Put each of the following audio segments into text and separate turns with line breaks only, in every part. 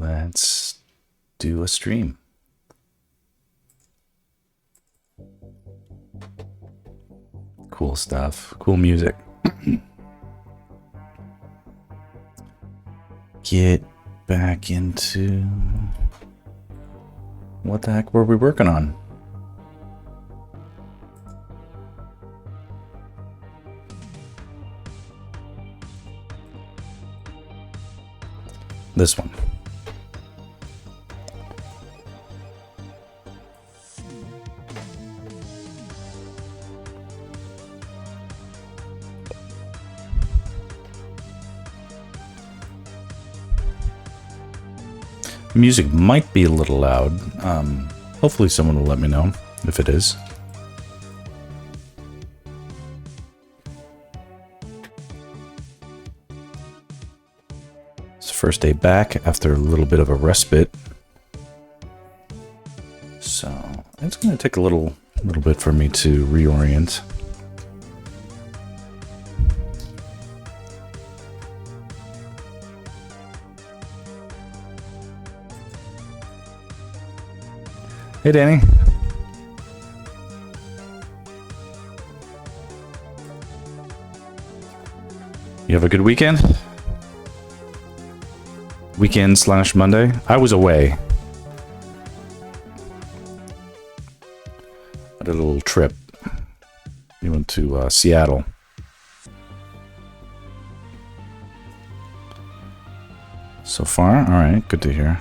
Let's do a stream. Cool stuff. Cool music. Get back into... What the heck were we working on? This one. Music might be a little loud. Hopefully someone will let me know if it is. It's the first day back after a little bit of a respite. So it's going to take a little bit for me to reorient. Hey, Danny. You have a good weekend? Weekend/Monday? I was away. I had a little trip. We went to Seattle. So far? Alright, good to hear.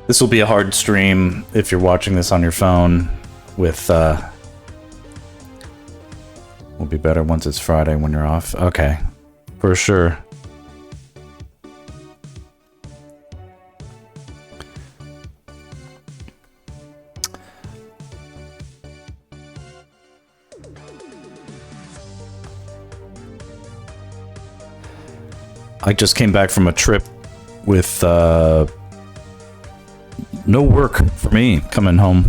This will be a hard stream if you're watching this on your phone with, will be better once it's Friday when you're off. Okay, for sure. I just came back from a trip with, no work for me coming home.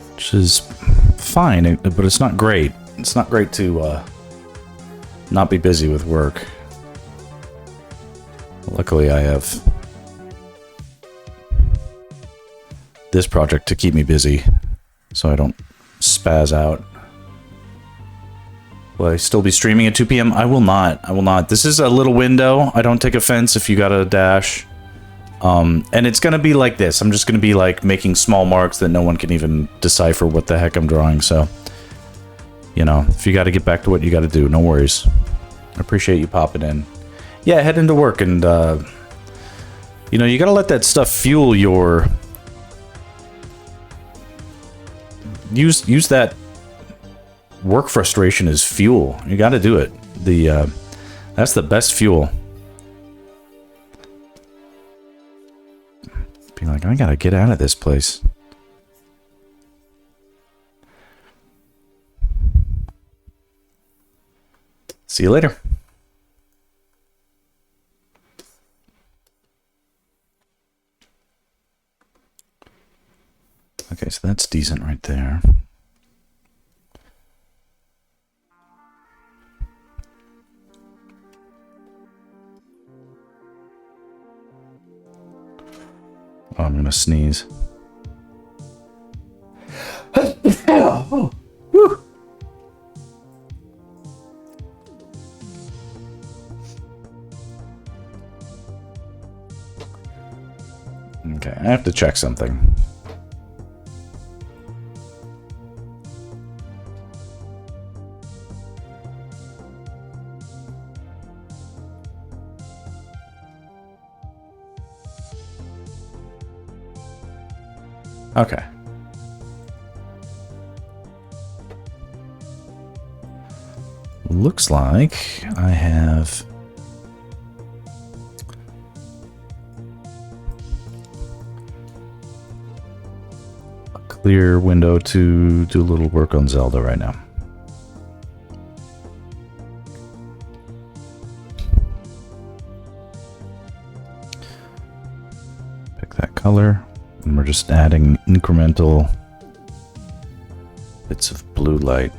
Which is fine, but it's not great. It's not great to not be busy with work. Luckily, I have this project to keep me busy so I don't spaz out. Will I still be streaming at 2 p.m.? I will not. I will not. This is a little window. I don't take offense if you got a dash. And it's going to be like this. I'm just going to be like making small marks that no one can even decipher what the heck I'm drawing. So, you know, if you got to get back to what you got to do, no worries. I appreciate you popping in. Yeah, head into work and, you know, you got to let that stuff fuel your... Use that work frustration as fuel. You got to do it. That's the best fuel. Be like, I gotta get out of this place. See you later. Okay, so that's decent right there. Oh, I'm gonna sneeze. Oh, woo. Okay, I have to check something. Okay. Looks like I have a clear window to do a little work on Zelda right now. color, and we're just adding incremental bits of blue light.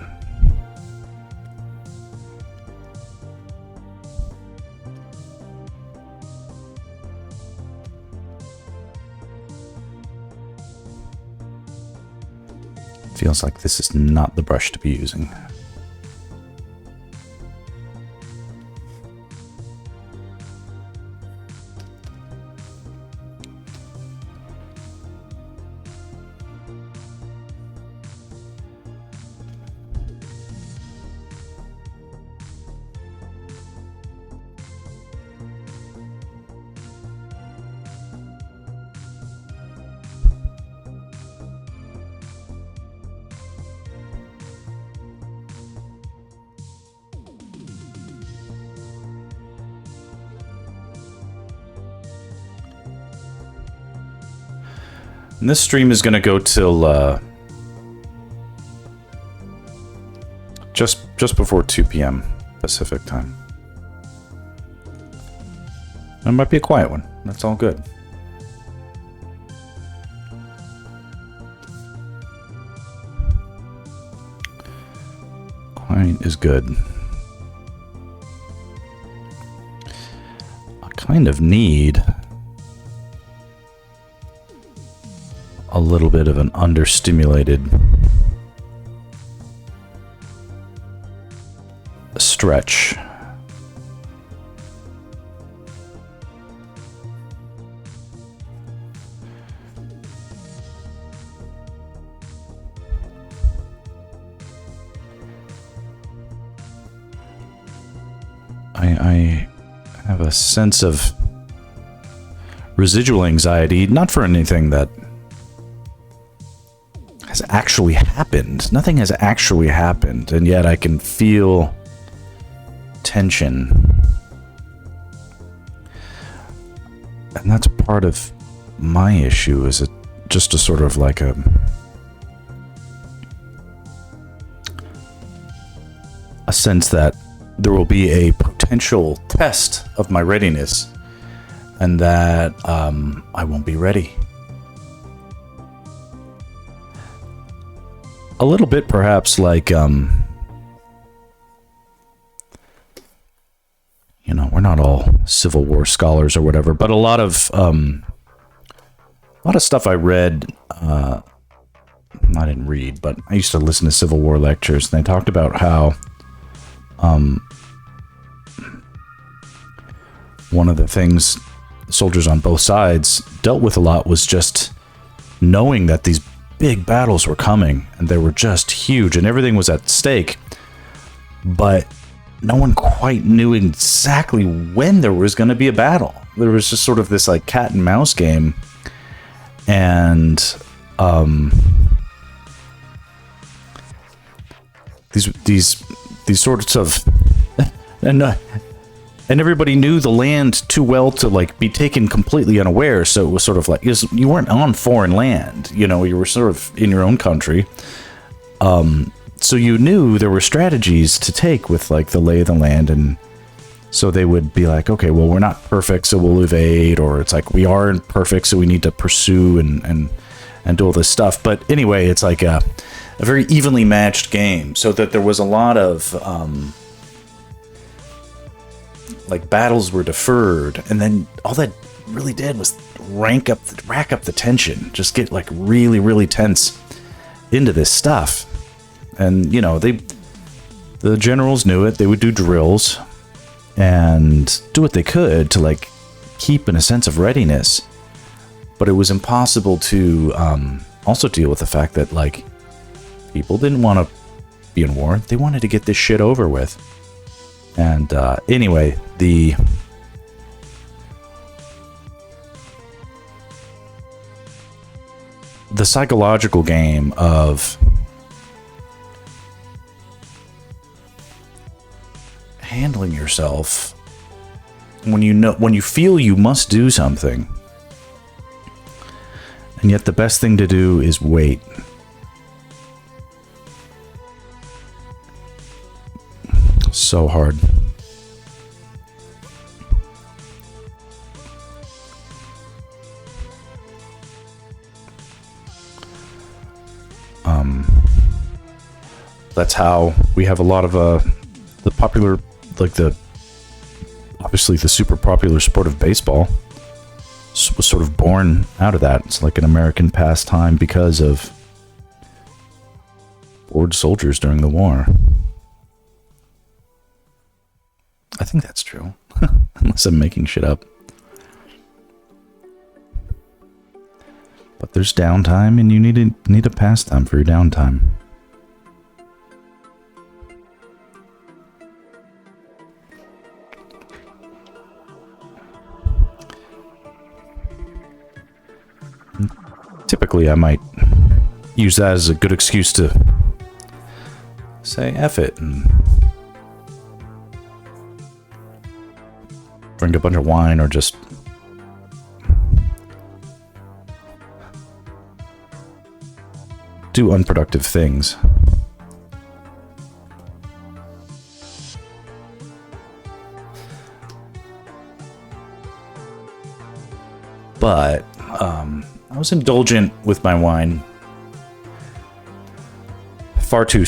Feels like this is not the brush to be using. And this stream is going to go till just before 2 p.m. Pacific time. It might be a quiet one. That's all good. Quiet is good. I kind of need a little bit of an understimulated stretch. I have a sense of residual anxiety, not for anything that has actually happened. Nothing has actually happened, and yet I can feel tension. And that's part of my issue, is it just a sort of like a sense that there will be a potential test of my readiness, and that I won't be ready. A little bit perhaps like, you know, we're not all Civil War scholars or whatever, but a lot of stuff I read, I didn't read, but I used to listen to Civil War lectures, and they talked about how one of the things soldiers on both sides dealt with a lot was just knowing that these big battles were coming, and they were just huge, and everything was at stake, but no one quite knew exactly when there was going to be a battle. There was just sort of this like cat and mouse game, and these sorts of and everybody knew the land too well to like be taken completely unaware. So it was sort of like you weren't on foreign land, you know, you were sort of in your own country. So you knew there were strategies to take with like the lay of the land, and so they would be like, okay, well, we're not perfect, so we'll evade, or it's like we are imperfect, so we need to pursue and do all this stuff. But anyway, it's like a very evenly matched game, so that there was a lot of like battles were deferred, and then all that really did was rack up the tension, just get like really, really tense into this stuff. And you know, the generals knew it. They would do drills and do what they could to like keep in a sense of readiness, but it was impossible to also deal with the fact that like people didn't want to be in war. They wanted to get this shit over with. And anyway, the psychological game of handling yourself when you feel you must do something, and yet the best thing to do is wait. So hard. That's how we have a lot of the popular, like obviously the super popular sport of baseball was sort of born out of that. It's like an American pastime because of bored soldiers during the war. I think that's true, unless I'm making shit up. But there's downtime, and you need a pastime for your downtime. Typically, I might use that as a good excuse to say F it and drink a bunch of wine or just do unproductive things. But I was indulgent with my wine. Far too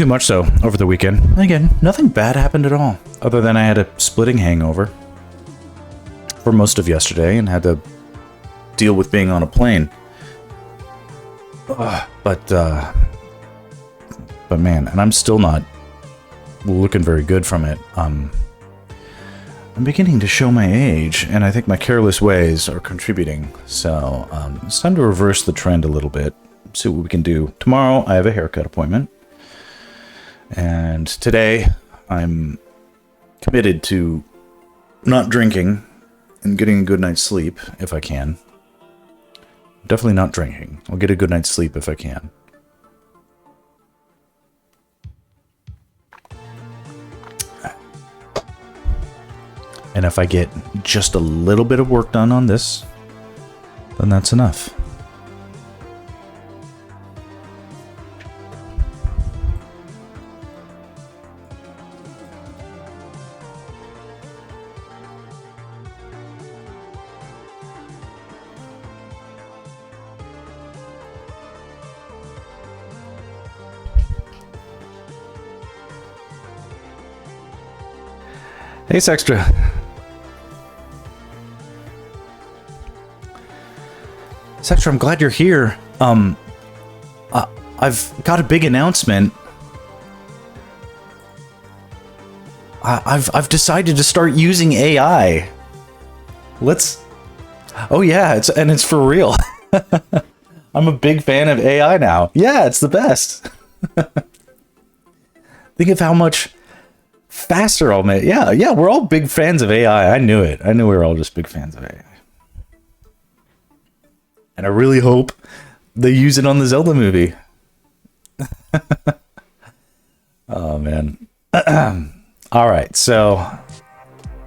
much so over the weekend. And again, nothing bad happened at all, other than I had a splitting hangover for most of yesterday and had to deal with being on a plane. But man, and I'm still not looking very good from it. I'm beginning to show my age, and I think my careless ways are contributing. So it's time to reverse the trend a little bit. See what we can do. Tomorrow, I have a haircut appointment. And today, I'm committed to not drinking and getting a good night's sleep if I can. Definitely not drinking. I'll get a good night's sleep if I can. And if I get just a little bit of work done on this, then that's enough. Hey, Sextra. Sextra, I'm glad you're here. I've got a big announcement. I've decided to start using AI. Oh yeah, it's for real. I'm a big fan of AI now. Yeah, it's the best. Think of how much faster I'll make. Yeah, we're all big fans of AI. I knew it. I knew we were all just big fans of AI. And I really hope they use it on the Zelda movie. Oh, man. All right, so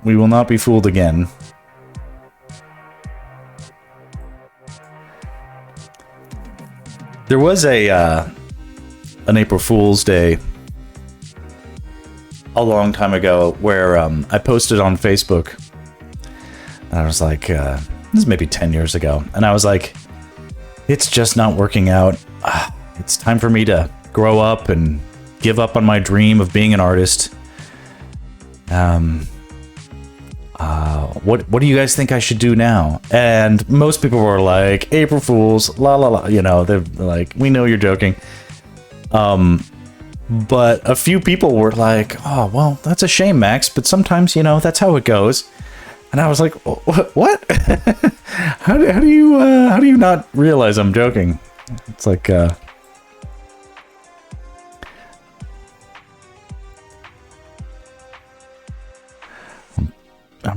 we will not be fooled again. There was an April Fool's Day a long time ago where I posted on Facebook. And I was like, this is maybe 10 years ago. And I was like, it's just not working out. It's time for me to grow up and give up on my dream of being an artist. What do you guys think I should do now? And most people were like, April Fools, la la la. You know, they're like, we know you're joking. But a few people were like, oh, well, that's a shame, Max. But sometimes, you know, that's how it goes. And I was like, what? how do you not realize I'm joking? It's like, I'm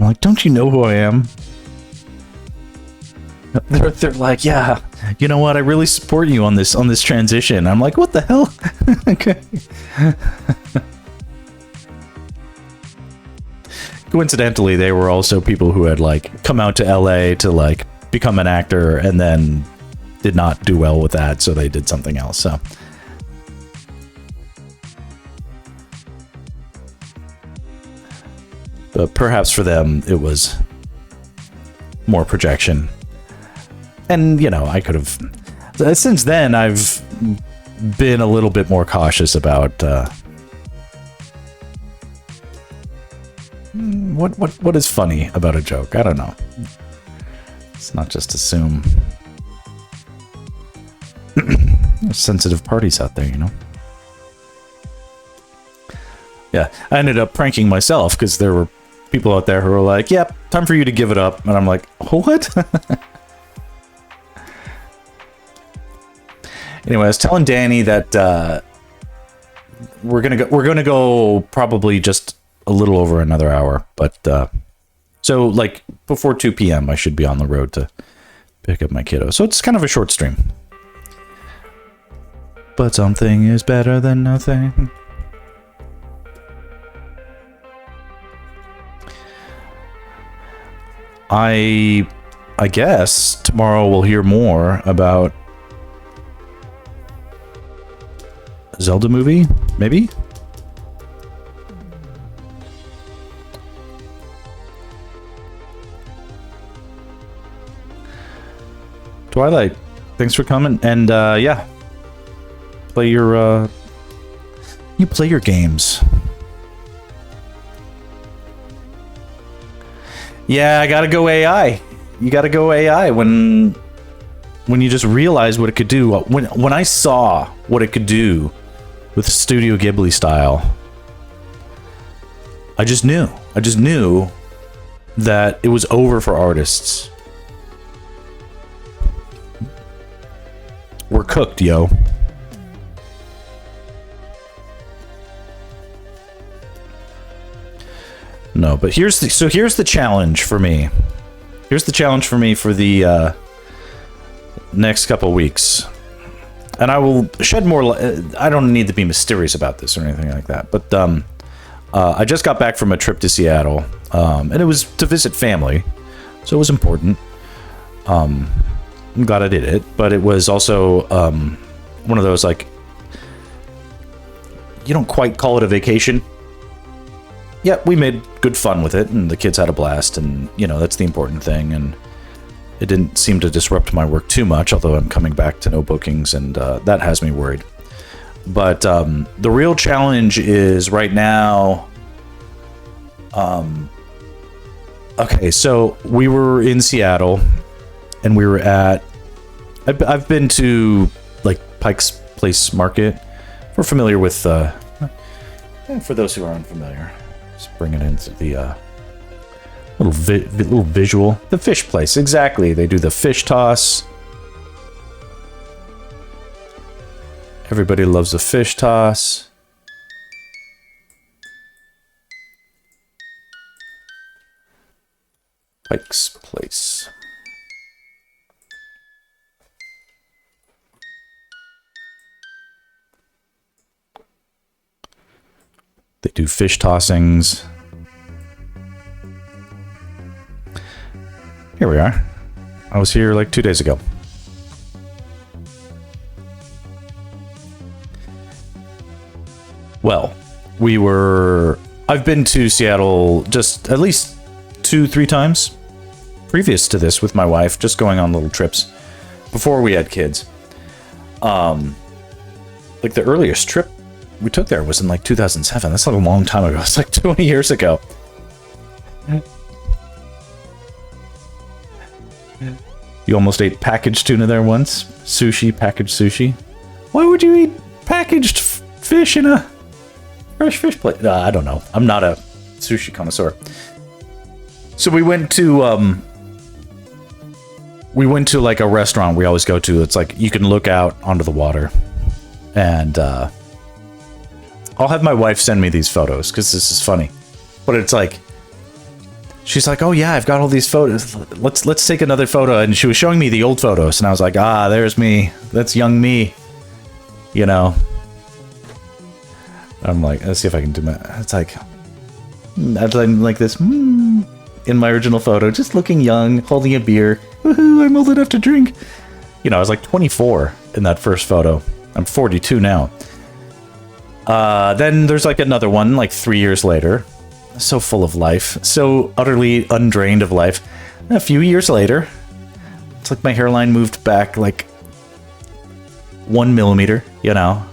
like, don't you know who I am? They're like, yeah, you know what? I really support you on this transition. I'm like, what the hell? Okay. Coincidentally, they were also people who had like come out to LA to like become an actor and then did not do well with that, so they did something else. So but perhaps for them it was more projection. And you know, I could have since then I've been a little bit more cautious about what is funny about a joke. I don't know. Let's not just assume. There's sensitive parties out there, you know. Yeah, I ended up pranking myself because there were people out there who were like, "Yep, time for you to give it up," and I'm like, "What?" Anyway, I was telling Danny that we're gonna go probably just a little over another hour, but so like before 2 p.m. I should be on the road to pick up my kiddo. So it's kind of a short stream. But something is better than nothing. I guess tomorrow we'll hear more about Zelda movie, maybe? Twilight, thanks for coming, and yeah. Play your you play your games. Yeah, I gotta go AI. You gotta go AI when you just realize what it could do. When I saw what it could do with Studio Ghibli style, I just knew that it was over for artists. We're cooked, yo. No, but here's the challenge for me. Here's the challenge for me for the next couple weeks. And I will shed more light. I don't need to be mysterious about this or anything like that. But I just got back from a trip to Seattle. And it was to visit family. So it was important. I'm glad I did it. But it was also one of those, like, you don't quite call it a vacation. Yeah, we made good fun with it, and the kids had a blast, and, you know, that's the important thing, and it didn't seem to disrupt my work too much, although I'm coming back to no bookings, and that has me worried. But the real challenge is right now... okay, so we were in Seattle, and we were at... I've been to, like, Pike's Place Market. We're familiar with... for those who are unfamiliar... Just bring it into the little visual. The fish place, exactly. They do the fish toss. Everybody loves a fish toss. Pike's Place. They do fish tossings. Here we are. I was here like 2 days ago. Well, I've been to Seattle just at least 2-3 times previous to this with my wife, just going on little trips before we had kids. Like the earliest trip we took there was in like 2007. That's like a long time ago. It's like 20 years ago. You almost ate packaged tuna there once. Packaged sushi. Why would you eat packaged fish in a fresh fish plate? I don't know. I'm not a sushi connoisseur. So we went to like a restaurant we always go to. It's like you can look out onto the water, and I'll have my wife send me these photos because this is funny. But it's like, she's like, "Oh yeah, I've got all these photos. Let's take another photo." And she was showing me the old photos, and I was like, "Ah, there's me. That's young me." You know. I'm like, let's see if I can do my. It's like, I'm like this in my original photo, just looking young, holding a beer. Woohoo! I'm old enough to drink. You know, I was like 24 in that first photo. I'm 42 now. Then there's like another one, like 3 years later. So full of life. So utterly undrained of life. A few years later, it's like my hairline moved back like 1 millimeter, you know.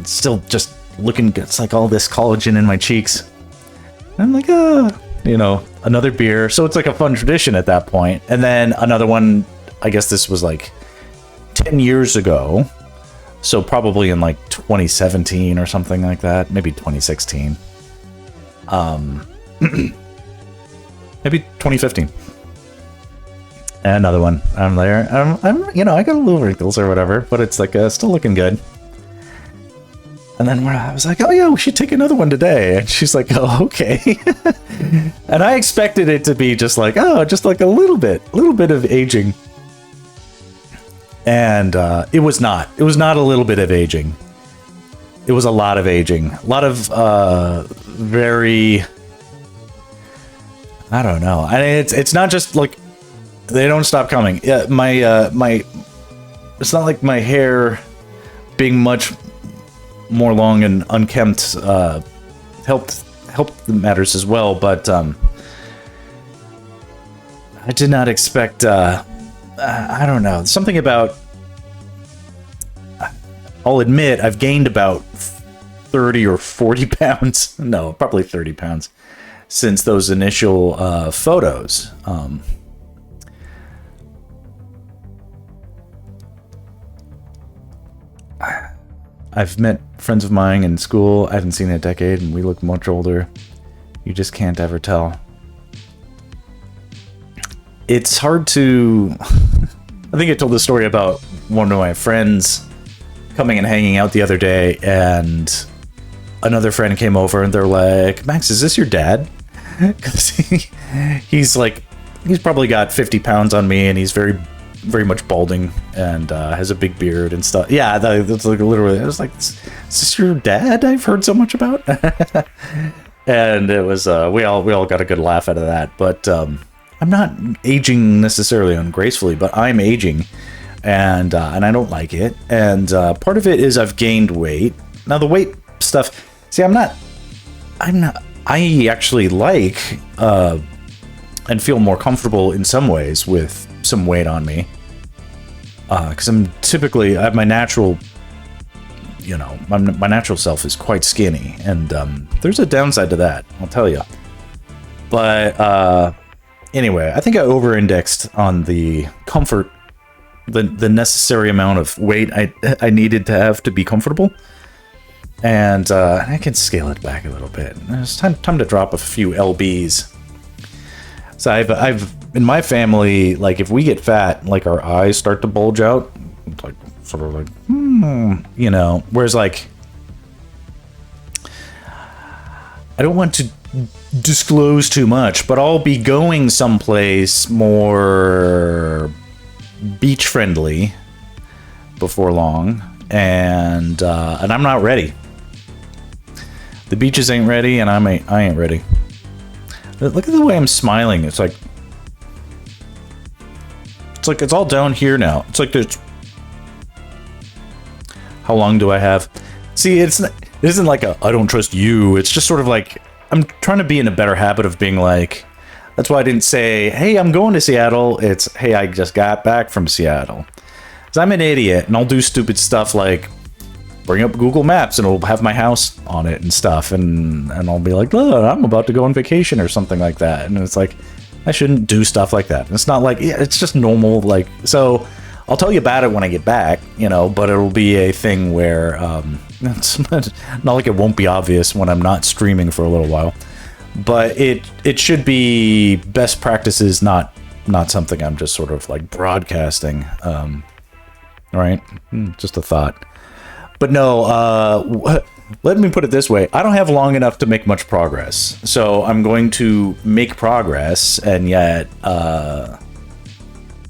It's still just looking good. It's like all this collagen in my cheeks. I'm like, you know, another beer. So it's like a fun tradition at that point. And then another one, I guess this was like 10 years ago. So probably in like 2017 or something like that. Maybe 2016. Maybe 2015. And another one. I'm there. I'm you know, I got a little wrinkles or whatever, but it's like still looking good. And then I was like, oh yeah, we should take another one today. And she's like, oh, okay. And I expected it to be just like, oh, just like a little bit of aging. And it was not. It was not a little bit of aging. It was a lot of aging. A lot of very, I don't know. And it's not just like, they don't stop coming. Yeah, my it's not like my hair being much more long and unkempt helped matters as well, but I did not expect I don't know, something about, I'll admit I've gained about 30 or 40 pounds, no, probably 30 pounds since those initial photos. I've met friends of mine in school I haven't seen in a decade, and we look much older. You just can't ever tell. It's hard to... I think I told the story about one of my friends coming and hanging out the other day, and another friend came over and they're like, Max, is this your dad? Because he's probably got 50 pounds on me, and he's very much balding and has a big beard and stuff. Yeah, that's like literally, I was like, is this your dad I've heard so much about? And it was, we all got a good laugh out of that. But I'm not aging necessarily ungracefully, but I'm aging, and I don't like it. And part of it is I've gained weight. Now the weight stuff, see, I actually like and feel more comfortable in some ways with some weight on me, because I have my natural, you know, my natural self is quite skinny, and there's a downside to that, I'll tell you. But anyway, I think I over-indexed on the comfort, the necessary amount of weight I needed to have to be comfortable, and I can scale it back a little bit. It's time to drop a few lbs. So I've in my family, like, if we get fat, like, our eyes start to bulge out, it's like, sort of like, you know, whereas, like, I don't want to disclose too much, but I'll be going someplace more beach friendly before long, and I'm not ready. The beaches ain't ready, and I ain't ready. Look at the way I'm smiling. It's like it's all down here now. It's like there's... How long do I have? See, it isn't like I don't trust you. It's just sort of like I'm trying to be in a better habit of being like... That's why I didn't say, hey, I'm going to Seattle. It's, hey, I just got back from Seattle. Because I'm an idiot, and I'll do stupid stuff like bring up Google Maps, and it'll have my house on it and stuff, and I'll be like, oh, I'm about to go on vacation or something like that. And it's like, I shouldn't do stuff like that. And it's not like, yeah, it's just normal. Like, so I'll tell you about it when I get back, you know, but it'll be a thing where it's not like it won't be obvious when I'm not streaming for a little while. But it should be best practices, not something I'm just sort of like broadcasting. Right? Just a thought. But no, let me put it this way. I don't have long enough to make much progress. So I'm going to make progress, and yet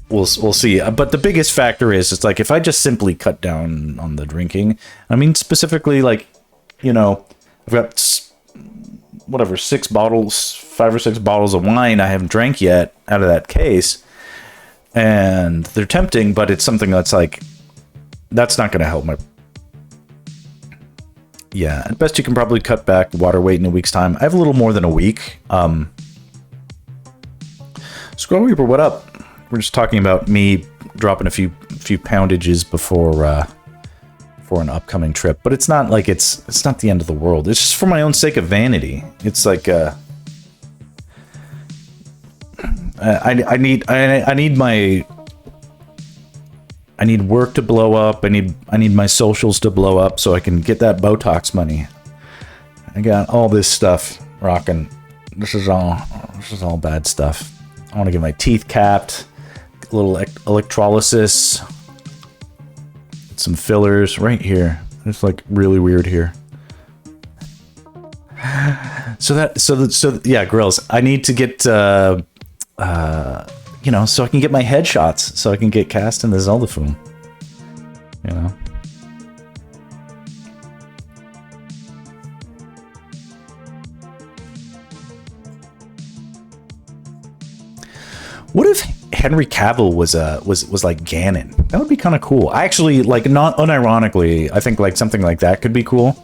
we'll see. But the biggest factor is, it's like, if I just simply cut down on the drinking, I mean, specifically, like, you know, I've got whatever, 5 or 6 bottles of wine I haven't drank yet out of that case, and they're tempting, but it's something that's like, that's not going to help my... Yeah, at best you can probably cut back water weight in a week's time. I have a little more than a week. Scroll Reaper, what up? We're just talking about me dropping a few poundages before for an upcoming trip. But it's not like it's not the end of the world. It's just for my own sake of vanity. It's like I need work to blow up. I need my socials to blow up so I can get that Botox money. I got all this stuff rocking. This is all bad stuff. I want to get my teeth capped, a little electrolysis, some fillers right here. It's like really weird here. So yeah, grills. I need to get you know, so I can get my headshots, so I can get cast in the Zelda film. You know. What if Henry Cavill was like Ganon? That would be kind of cool. I actually, like, not unironically, I think like something like that could be cool.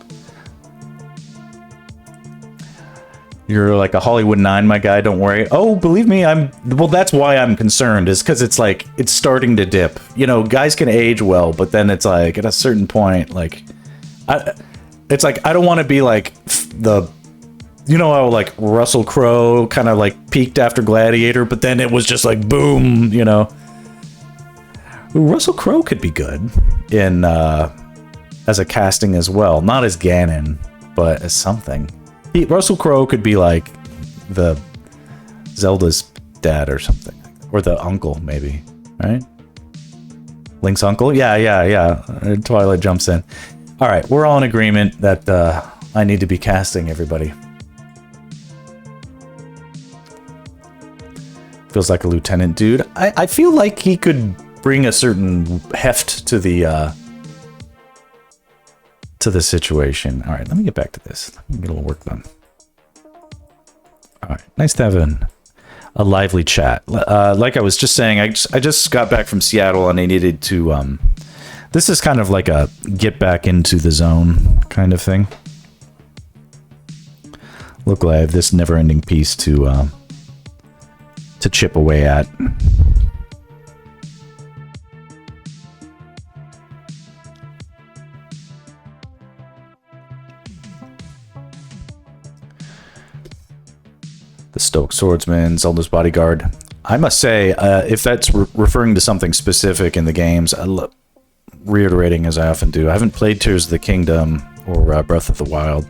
You're like a Hollywood 9, my guy, don't worry. Oh, believe me, well, that's why I'm concerned, is because it's like, it's starting to dip. You know, guys can age well, but then it's like, at a certain point, like, it's like, I don't want to be like the, you know how like Russell Crowe kind of like peaked after Gladiator, but then it was just like, boom, you know. Ooh, Russell Crowe could be good in, as a casting as well. Not as Ganon, but as something. Russell Crowe could be like the Zelda's dad or something, or the uncle maybe, right? Link's uncle, yeah. Twilight jumps in. All right, we're all in agreement that I need to be casting everybody. Feels like a lieutenant dude. I feel like he could bring a certain heft to the situation. All right, let me get back to this. Let me get a little work done. All right, nice to have a lively chat. Like I was just saying, I just got back from Seattle and I needed to. This is kind of like a get back into the zone kind of thing. Luckily, I have this never-ending piece to chip away at. The Stoic Swordsman, Zelda's Bodyguard. I must say, if that's referring to something specific in the games, reiterating as I often do, I haven't played Tears of the Kingdom or Breath of the Wild.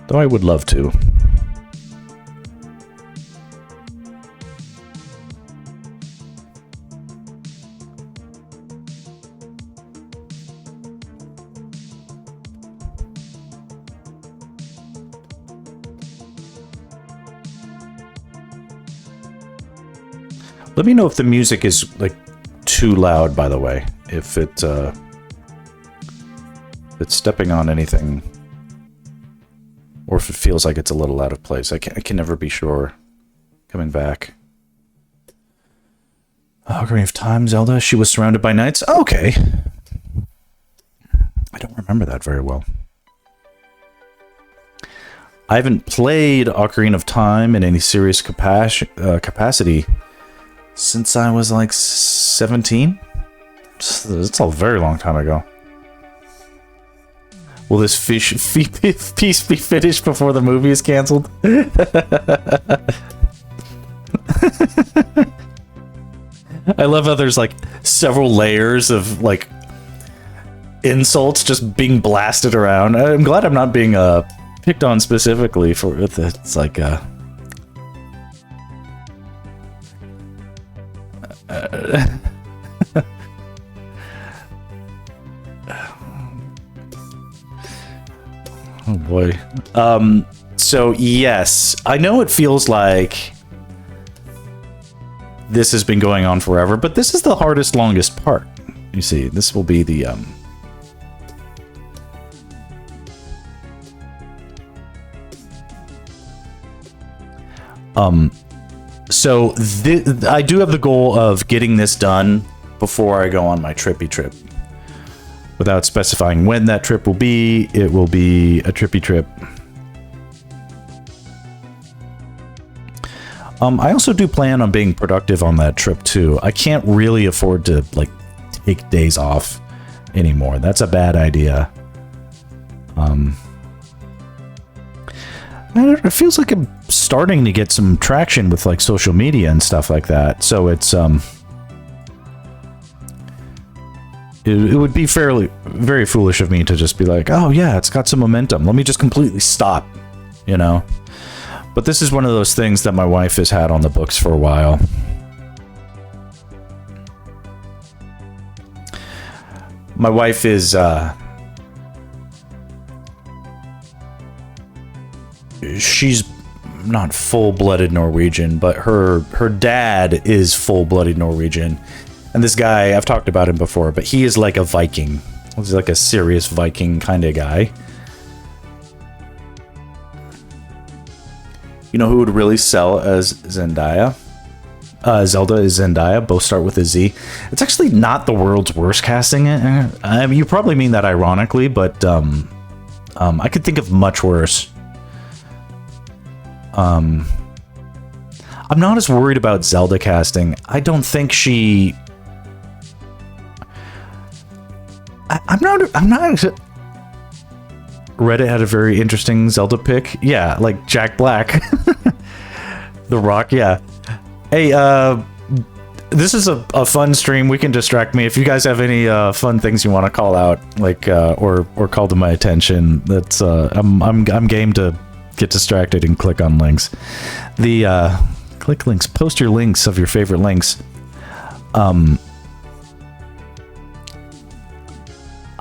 Though I would love to. Let me know if the music is like too loud, by the way. If it's stepping on anything, or if it feels like it's a little out of place. I can never be sure. Coming back. Ocarina of Time, Zelda. She was surrounded by knights. Oh, okay. I don't remember that very well. I haven't played Ocarina of Time in any serious capacity since I was like 17. It's a very long time ago. Will this piece be finished before the movie is canceled? I love how there's like several layers of like insults just being blasted around. I'm glad I'm not being picked on specifically for it. It's like oh boy. So yes, I know it feels like this has been going on forever, but this is the hardest, longest part. You see, this will be the so I do have the goal of getting this done before I go on my trippy trip. Without specifying when that trip will be, it will be a trippy trip. I also do plan on being productive on that trip too. I can't really afford to like take days off anymore. That's a bad idea. It feels like I'm starting to get some traction with like social media and stuff like that. So it's it would be very foolish of me to just be like, oh yeah, it's got some momentum. Let me just completely stop, you know? But this is one of those things that my wife has had on the books for a while. My wife is, she's not full-blooded Norwegian, but her dad is full-blooded Norwegian. And this guy, I've talked about him before, but he is like a Viking. He's like a serious Viking kind of guy. You know who would really sell as Zendaya? Zelda is Zendaya. Both start with a Z. It's actually not the world's worst casting. I mean, you probably mean that ironically, but I could think of much worse. I'm not as worried about Zelda casting. I don't think she... I'm not... Reddit had a very interesting Zelda pick. Yeah, like Jack Black. The Rock, yeah. Hey, this is a fun stream. We can distract me. If you guys have any fun things you want to call out, like or call to my attention, that's I'm game to get distracted and click on links. The click links, post your links of your favorite links.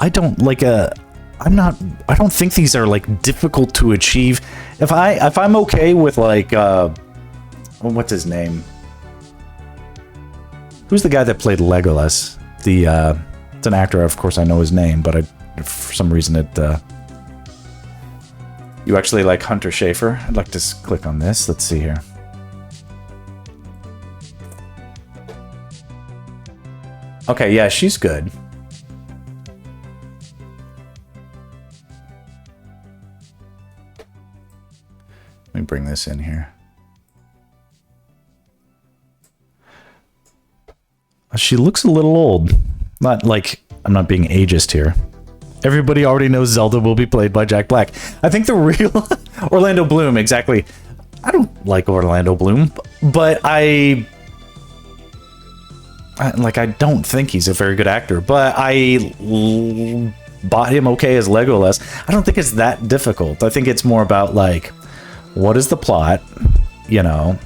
I don't like I don't think these are like difficult to achieve. If I'm okay with like what's his name? Who's the guy that played Legolas? It's an actor, of course I know his name, but for some reason you actually like Hunter Schafer? I'd like to click on this. Let's see here. Okay, yeah, she's good. Let me bring this in here. She looks a little old. Not like, I'm not being ageist here. Everybody already knows Zelda will be played by Jack Black. I think the real Orlando Bloom, exactly. I don't like Orlando Bloom, but I don't think he's a very good actor, but I bought him okay as Legolas. I don't think it's that difficult. I think it's more about like, what is the plot? You know,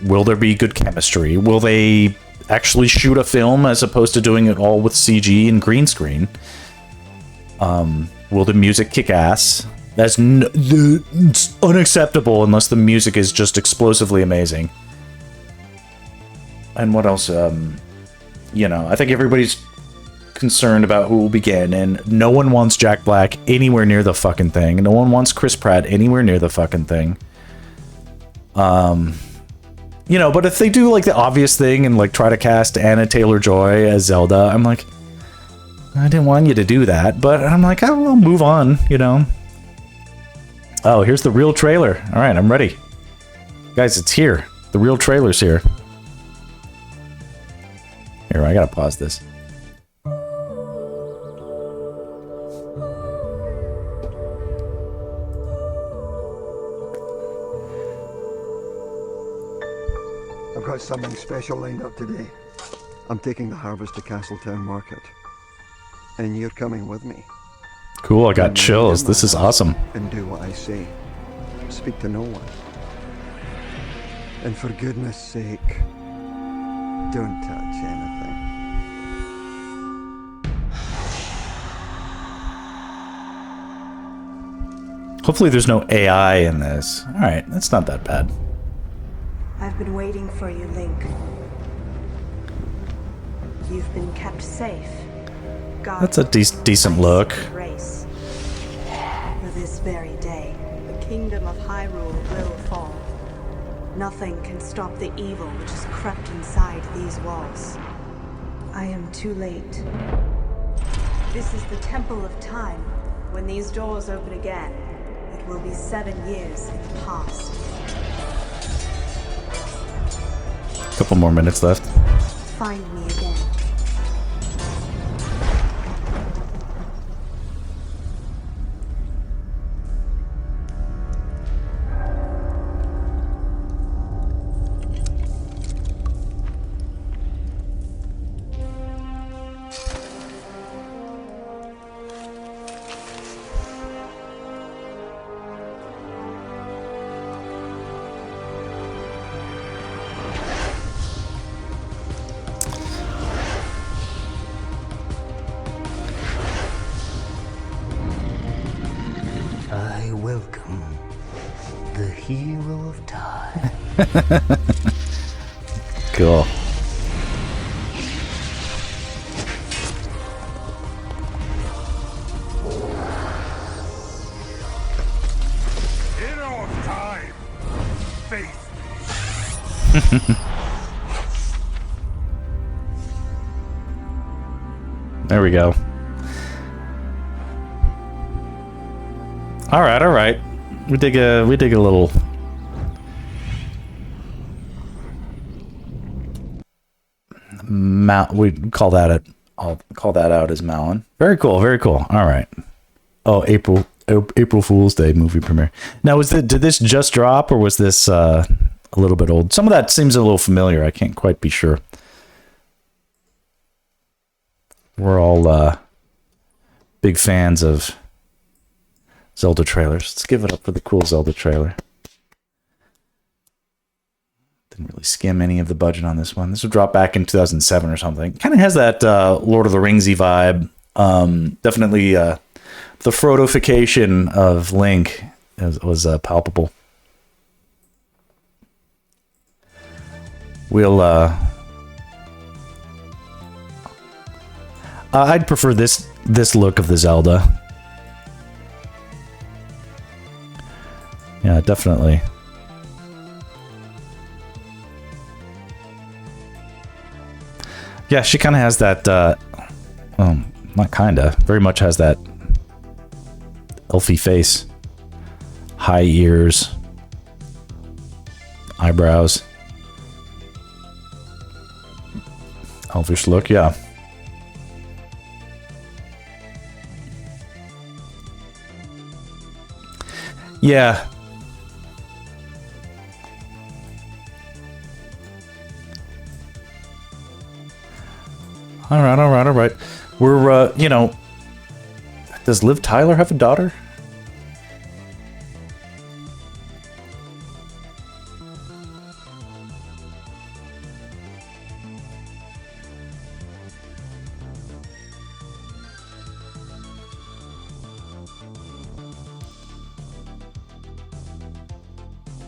will there be good chemistry? Will they actually shoot a film as opposed to doing it all with CG and green screen? Will the music kick ass? That's it's unacceptable unless the music is just explosively amazing. And what else? You know, I think everybody's concerned about who will begin, and no one wants Jack Black anywhere near the fucking thing. No one wants Chris Pratt anywhere near the fucking thing. You know, but if they do like the obvious thing and like try to cast Anna Taylor-Joy as Zelda, I'm like, I didn't want you to do that, but I'm like, I'll move on, you know. Oh, here's the real trailer. All right, I'm ready. Guys, it's here. The real trailer's here. Here, I gotta pause this.
I've got something special lined up today. I'm taking the harvest to Castletown Market. And you're coming with me.
Cool, I got chills. This is awesome.
And do what I say. Speak to no one. And for goodness sake, don't touch anything.
Hopefully there's no AI in this. Alright, that's not that bad.
I've been waiting for you, Link. You've been kept safe.
That's a decent look.
Race. For this very day, the kingdom of Hyrule will fall. Nothing can stop the evil which has crept inside these walls. I am too late. This is the Temple of Time. When these doors open again, it will be 7 years in the past.
Couple more minutes left.
Find me again.
I welcome the hero of time.
Cool.
Hero of time, face me.
There we go. All right, all right. We dig a little. We call that it. I'll call that out as Malin. Very cool, very cool. All right. Oh, April Fool's Day movie premiere. Now, did this just drop, or was this a little bit old? Some of that seems a little familiar. I can't quite be sure. We're all big fans of Zelda trailers. Let's give it up for the cool Zelda trailer. Didn't really skim any of the budget on this one. This would drop back in 2007 or something. Kind of has that Lord of the Ringsy vibe. Definitely the Frodofication of Link was palpable. We'll I'd prefer this look of the Zelda. Yeah, definitely. Yeah, she kind of has that, not kinda, very much has that elfy face. High ears. Eyebrows. Elvish look, yeah. Yeah. All right. We're, you know, does Liv Tyler have a daughter?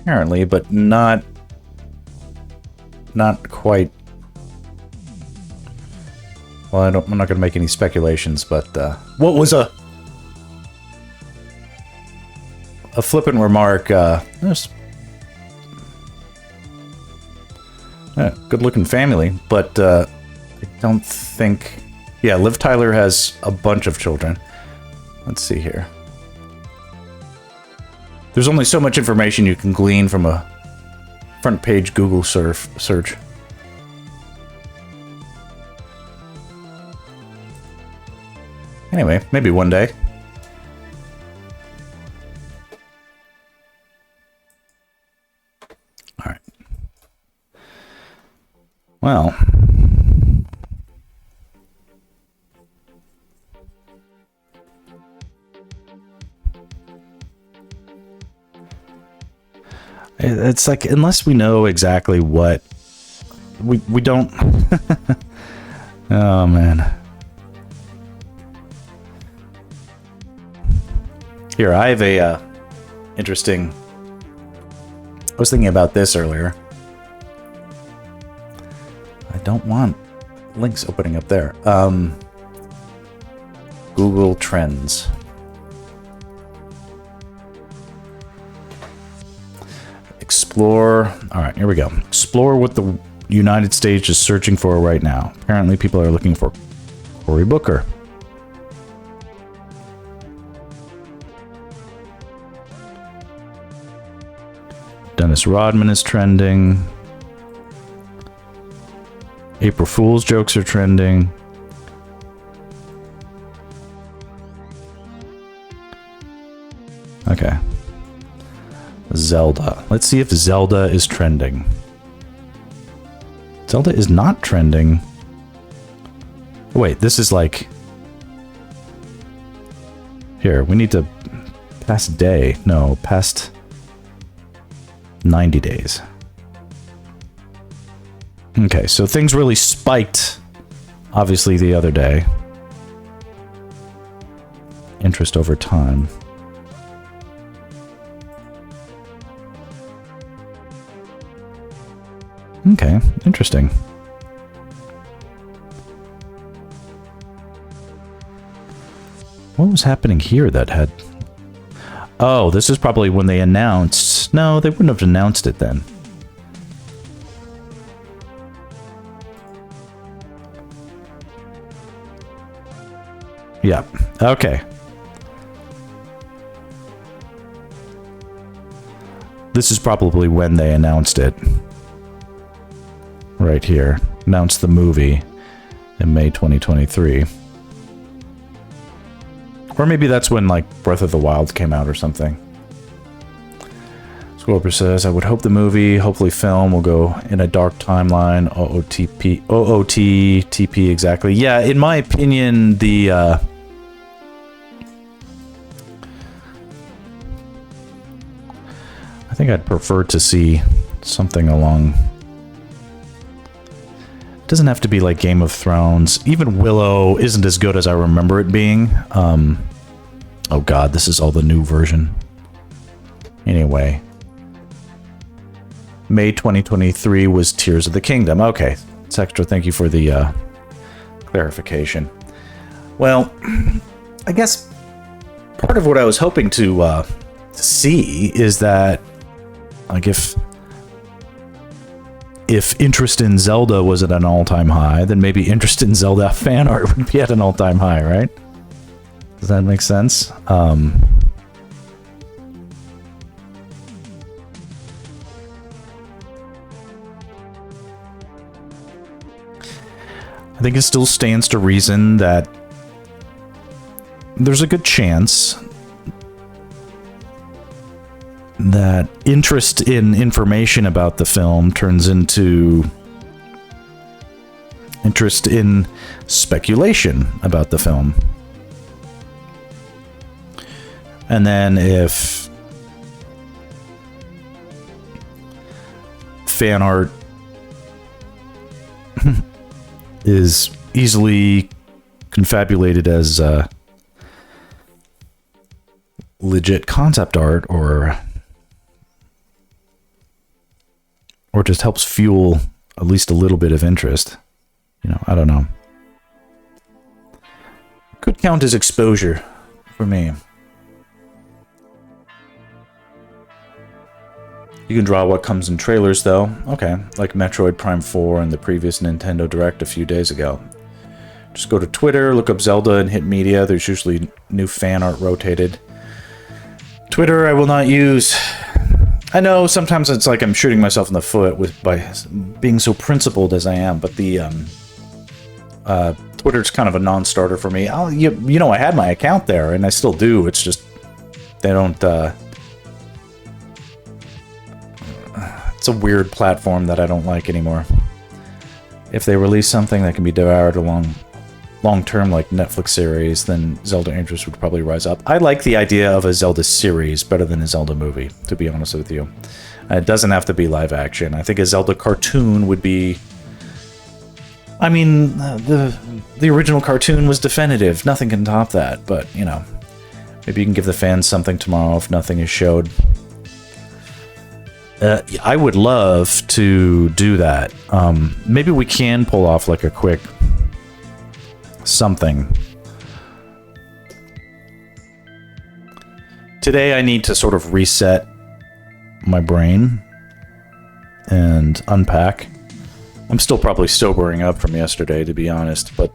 Apparently, but not quite. Well, I'm not going to make any speculations, but what was a flippant remark? Good looking family, but I don't think. Yeah, Liv Tyler has a bunch of children. Let's see here. There's only so much information you can glean from a front page Google search. Anyway, maybe one day. All right. Well. It's like, unless we know exactly what we don't. Oh man. Here, I have a interesting. I was thinking about this earlier. I don't want links opening up there. Google Trends. Explore. All right, here we go. Explore what the United States is searching for right now. Apparently, people are looking for Cory Booker. Dennis Rodman is trending. April Fool's jokes are trending. Okay. Zelda. Let's see if Zelda is trending. Zelda is not trending. Wait, this is like... Here, we need to... Past day. No, past... 90 days. Okay, so things really spiked, obviously, the other day. Interest over time. Okay, interesting. What was happening here that had... Oh, this is probably when they announced... No, they wouldn't have announced it then. Yeah, okay. This is probably when they announced it. Right here. Announced the movie in May 2023. Or maybe that's when, like, Breath of the Wild came out or something. Scorpio says, I would hope the movie, hopefully film, will go in a dark timeline. OOTP, exactly. Yeah, in my opinion, the... I think I'd prefer to see something along... It doesn't have to be like Game of Thrones. Even Willow isn't as good as I remember it being. Oh god, this is all the new version. Anyway. May 2023 was Tears of the Kingdom. Okay, it's extra. Thank you for the clarification. Well, I guess part of what I was hoping to see is that, like, if interest in Zelda was at an all-time high, then maybe interest in Zelda fan art would be at an all-time high, right? Does that make sense? I think it still stands to reason that there's a good chance that interest in information about the film turns into interest in speculation about the film. And then if fan art is easily confabulated as legit concept art or just helps fuel at least a little bit of interest. You know, I don't know. Could count as exposure for me. You can draw what comes in trailers, though. Okay, like Metroid Prime 4 and the previous Nintendo Direct a few days ago. Just go to Twitter, look up Zelda, and hit media. There's usually new fan art rotated. Twitter I will not use. I know sometimes it's like I'm shooting myself in the foot by being so principled as I am, but the Twitter's kind of a non-starter for me. You know, I had my account there, and I still do. It's just they don't. It's a weird platform that I don't like anymore. If they release something that can be devoured long term, like Netflix series, then Zelda interest would probably rise up. I like the idea of a Zelda series better than a Zelda movie, to be honest with you. It doesn't have to be live action. I think a Zelda cartoon would be... I mean, the original cartoon was definitive. Nothing can top that, but, you know, maybe you can give the fans something tomorrow if nothing is showed. I would love to do that. Maybe we can pull off like a quick something. Today I need to sort of reset my brain and unpack. I'm still probably sobering up from yesterday, to be honest, but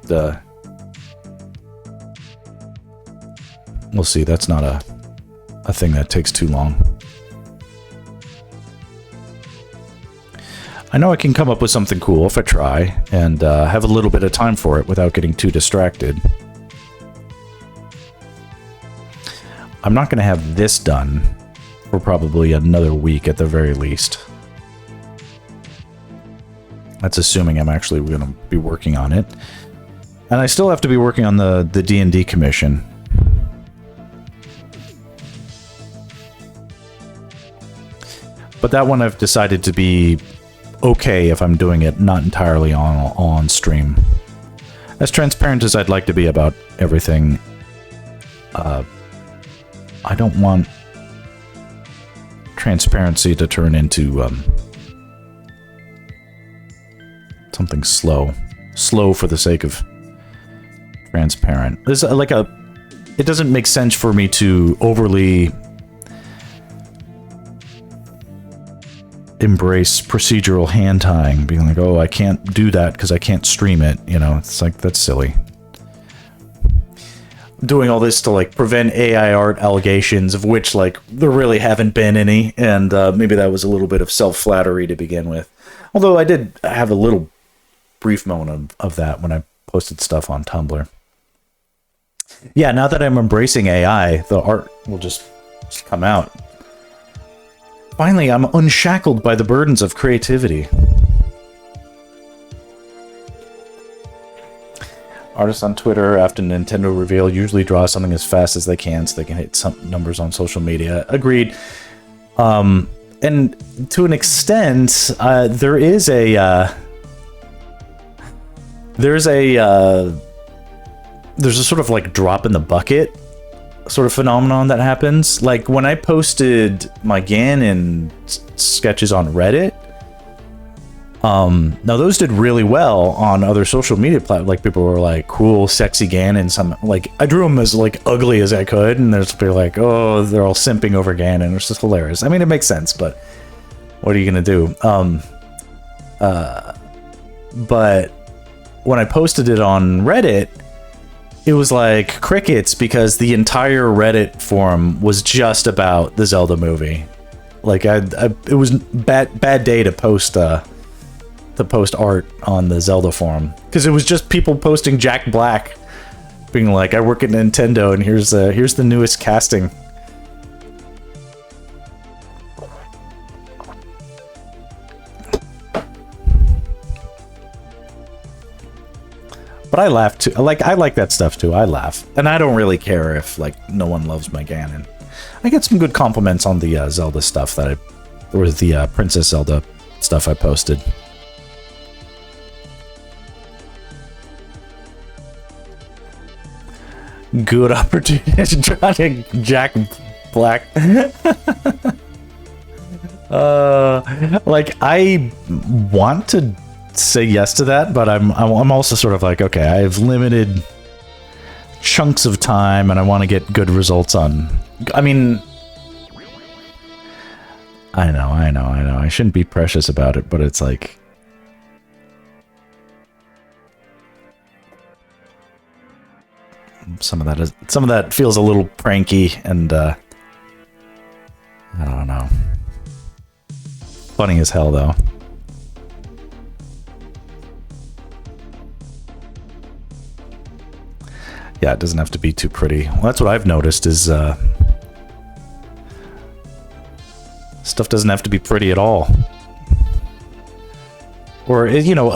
we'll see. That's not a thing that takes too long. I know I can come up with something cool if I try, and have a little bit of time for it without getting too distracted. I'm not going to have this done for probably another week at the very least. That's assuming I'm actually going to be working on it. And I still have to be working on the D&D commission. But that one I've decided to be okay if I'm doing it not entirely on stream. As transparent as I'd like to be about everything, I don't want transparency to turn into something slow. Slow for the sake of transparent. There's like it doesn't make sense for me to overly embrace procedural hand tying, being like, oh, I can't do that because I can't stream it. You know, it's like, that's silly. I'm doing all this to like prevent AI art allegations, of which like there really haven't been any, and maybe that was a little bit of self-flattery to begin with. Although I did have a little brief moment of that when I posted stuff on Tumblr. Yeah, now that I'm embracing AI, the art will just come out. Finally, I'm unshackled by the burdens of creativity. Artists on Twitter after Nintendo reveal usually draw something as fast as they can so they can hit some numbers on social media. Agreed. And to an extent, there's a sort of like drop in the bucket sort of phenomenon that happens. Like when I posted my Ganon sketches on Reddit, now those did really well on other social media platforms. Like people were like, cool, sexy Ganon. Some like I drew them as like ugly as I could, and there's people like, oh, they're all simping over Ganon. It's just hilarious. I mean, it makes sense, but what are you gonna do? But when I posted it on Reddit, it was like crickets, because the entire Reddit forum was just about the Zelda movie. Like it was bad day to post art on the Zelda forum, because it was just people posting Jack Black, being like, "I work at Nintendo, and here's the newest casting." But I laugh too. I like that stuff too. I laugh, and I don't really care if like no one loves my Ganon. I get some good compliments on the Zelda stuff or the Princess Zelda stuff I posted. Good opportunity to try to Jack Black. Like I want to say yes to that, but I'm also sort of like, okay, I have limited chunks of time and I want to get good results on. I mean, I know. I shouldn't be precious about it, but it's like some of that feels a little pranky, and I don't know. Funny as hell though. Yeah, it doesn't have to be too pretty. Well, that's what I've noticed is stuff doesn't have to be pretty at all. Or, you know,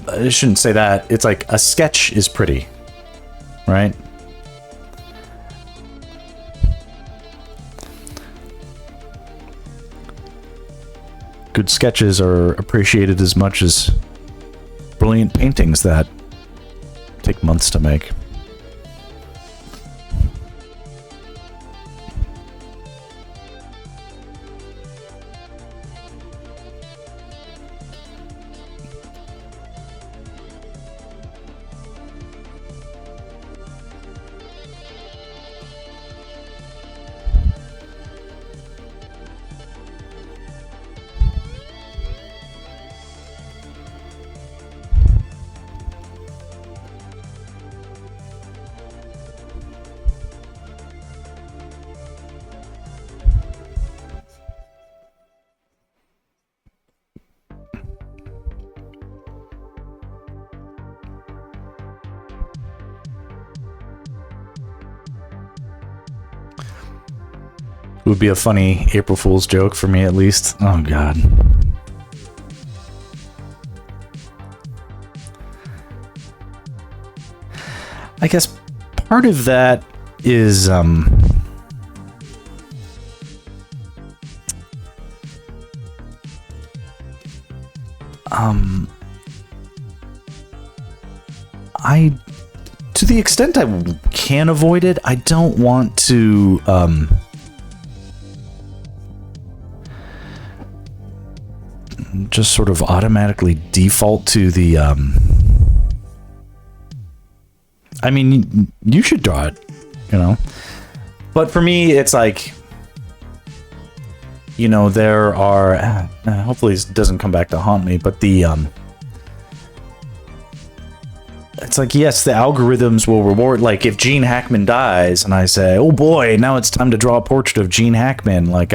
I shouldn't say that. It's like a sketch is pretty, right? Good sketches are appreciated as much as brilliant paintings that take months to make. would be a funny April Fool's joke for me, at least. Oh, God. I guess part of that is, to the extent I can avoid it, I don't want to, just sort of automatically default to the, I mean, you should draw it, you know? But for me, it's like, you know, there are, hopefully this doesn't come back to haunt me, but the, it's like, yes, the algorithms will reward, like, if Gene Hackman dies, and I say, oh boy, now it's time to draw a portrait of Gene Hackman, like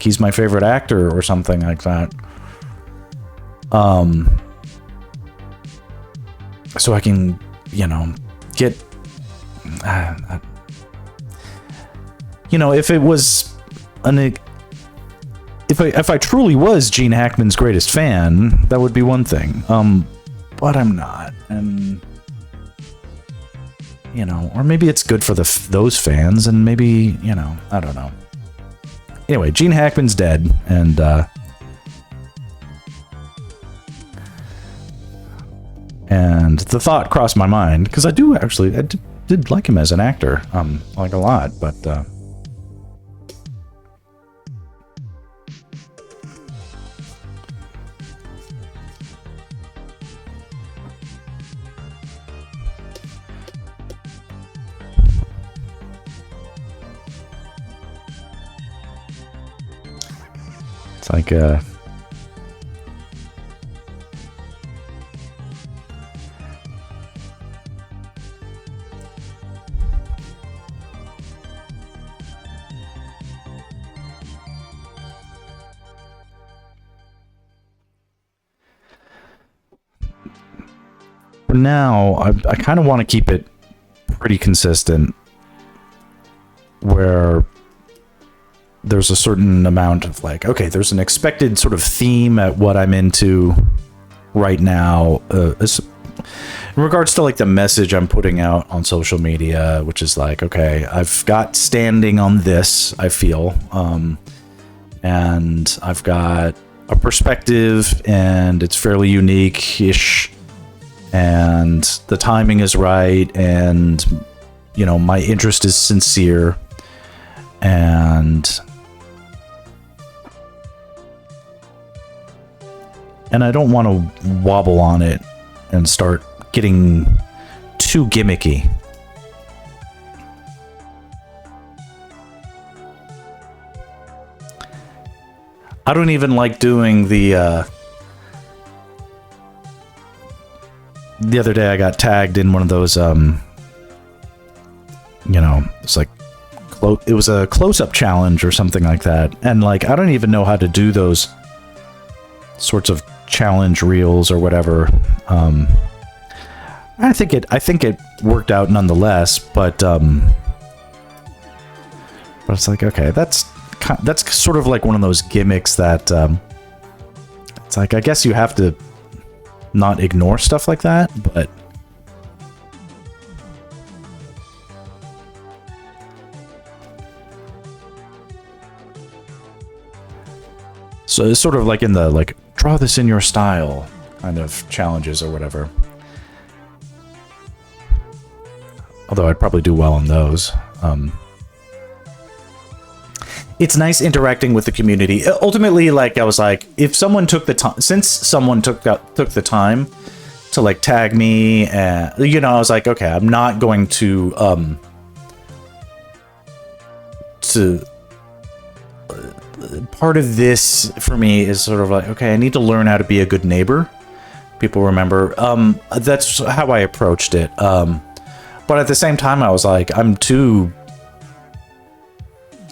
he's my favorite actor, or something like that. So I can, you know, get, you know, if it was if I truly was Gene Hackman's greatest fan, that would be one thing. But I'm not, and you know, or maybe it's good for those fans, and maybe, you know, I don't know. Anyway, Gene Hackman's dead, and the thought crossed my mind, because I did like him as an actor, like a lot, but it's like for now, I kind of want to keep it pretty consistent, where there's a certain amount of, like, okay, there's an expected sort of theme at what I'm into right now, in regards to, like, the message I'm putting out on social media, which is like, okay, I've got standing on this, I feel, and I've got a perspective, and it's fairly unique-ish, and the timing is right, and, you know, my interest is sincere, and I don't want to wobble on it and start getting too gimmicky. I don't even like doing the other day I got tagged in one of those, you know, it's like, it was a close-up challenge or something like that. And, like, I don't even know how to do those sorts of challenge reels or whatever. I think it worked out nonetheless, but it's like, okay, that's sort of like one of those gimmicks that, it's like, I guess you have to not ignore stuff like that, but so it's sort of like in the, like, draw this in your style kind of challenges or whatever. Although I'd probably do well on those. It's nice interacting with the community. Ultimately, like, I was like, if someone took the time, since someone took the time to, like, tag me, and, you know, I was like, okay, I'm not going to part of this for me is sort of like, okay, I need to learn how to be a good neighbor. People remember. That's how I approached it. But at the same time, I was like, I'm too,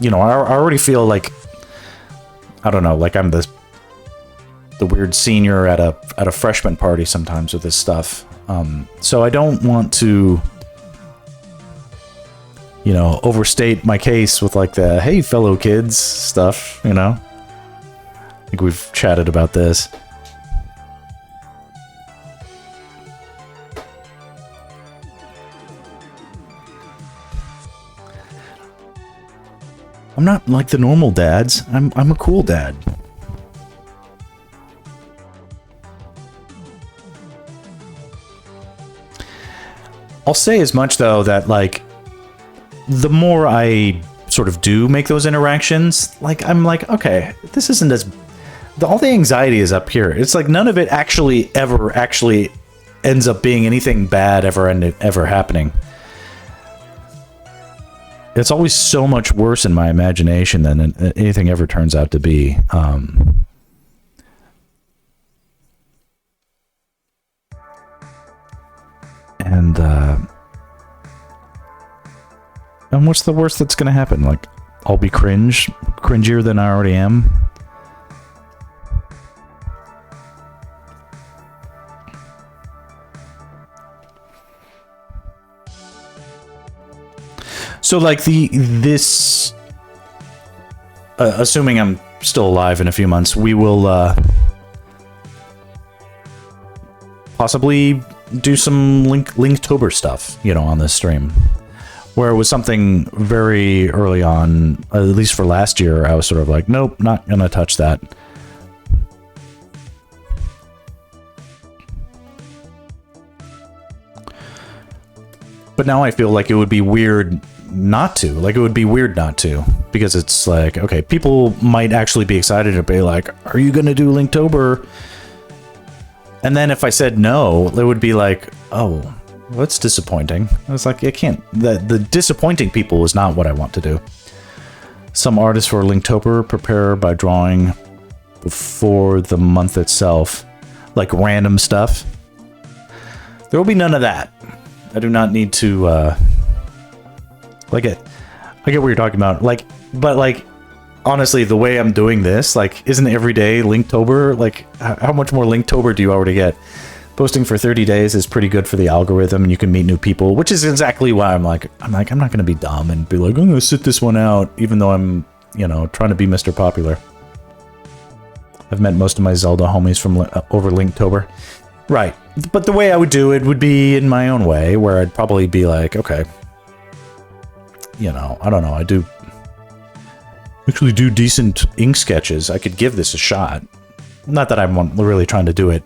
you know, I already feel like, I don't know, like I'm the weird senior at a freshman party sometimes with this stuff. So I don't want to, you know, overstate my case with like the hey fellow kids stuff, you know. I think we've chatted about this. I'm not like the normal dads. I'm a cool dad. I'll say as much though that like the more I sort of do make those interactions, like I'm like, okay, this isn't as all the anxiety is up here. It's like none of it actually ever ends up being anything bad ever happening. It's always so much worse in my imagination than anything ever turns out to be. And what's the worst that's gonna happen? Like, I'll be cringier than I already am. So like this assuming I'm still alive in a few months, we will possibly do some Linktober stuff, you know, on this stream. Where it was something very early on, at least for last year, I was sort of like, nope, not gonna touch that. But now I feel like it would be weird not to. Like, it would be weird not to. Because it's like, okay, people might actually be excited to be like, are you gonna do Linktober? And then if I said no, it would be like, oh, well, that's disappointing. I was like, I can't. The disappointing people is not what I want to do. Some artists for Linktober prepare by drawing before the month itself. Like random stuff. There will be none of that. I do not need to, I get what you're talking about. Like, but like, honestly, the way I'm doing this, like, isn't every day Linktober? Like, how much more Linktober do you already get? Posting for 30 days is pretty good for the algorithm, and you can meet new people, which is exactly why I'm not going to be dumb and be like, I'm going to sit this one out, even though I'm, you know, trying to be Mr. Popular. I've met most of my Zelda homies from over Linktober. Right. But the way I would do it would be in my own way, where I'd probably be like, okay, you know, I don't know, I actually do decent ink sketches. I could give this a shot. Not that I'm really trying to do it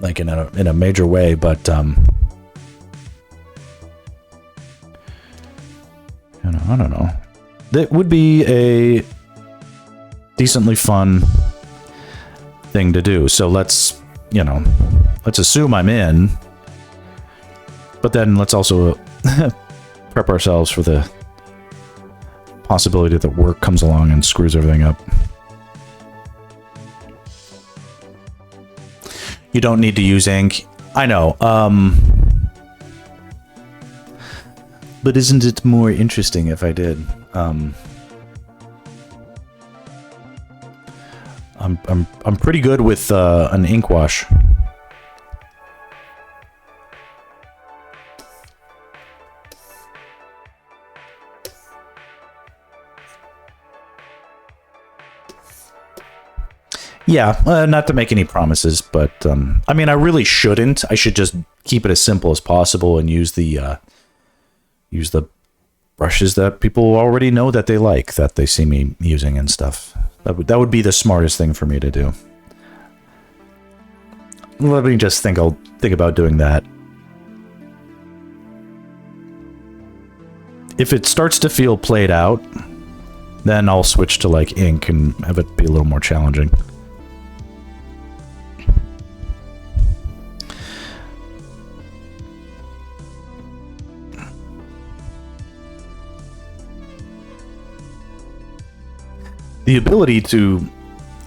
like in a major way, but you know, I don't know. That would be a decently fun thing to do. So let's, you know, let's assume I'm in, but then let's also prep ourselves for the possibility that work comes along and screws everything up. You don't need to use ink. I know. But isn't it more interesting if I did? I'm pretty good with an ink wash. Yeah, not to make any promises, but I mean, I really shouldn't. I should just keep it as simple as possible and use the brushes that people already know that they like, that they see me using and stuff. That would be the smartest thing for me to do. Let me just think. I'll think about doing that. If it starts to feel played out, then I'll switch to like ink and have it be a little more challenging. The ability to,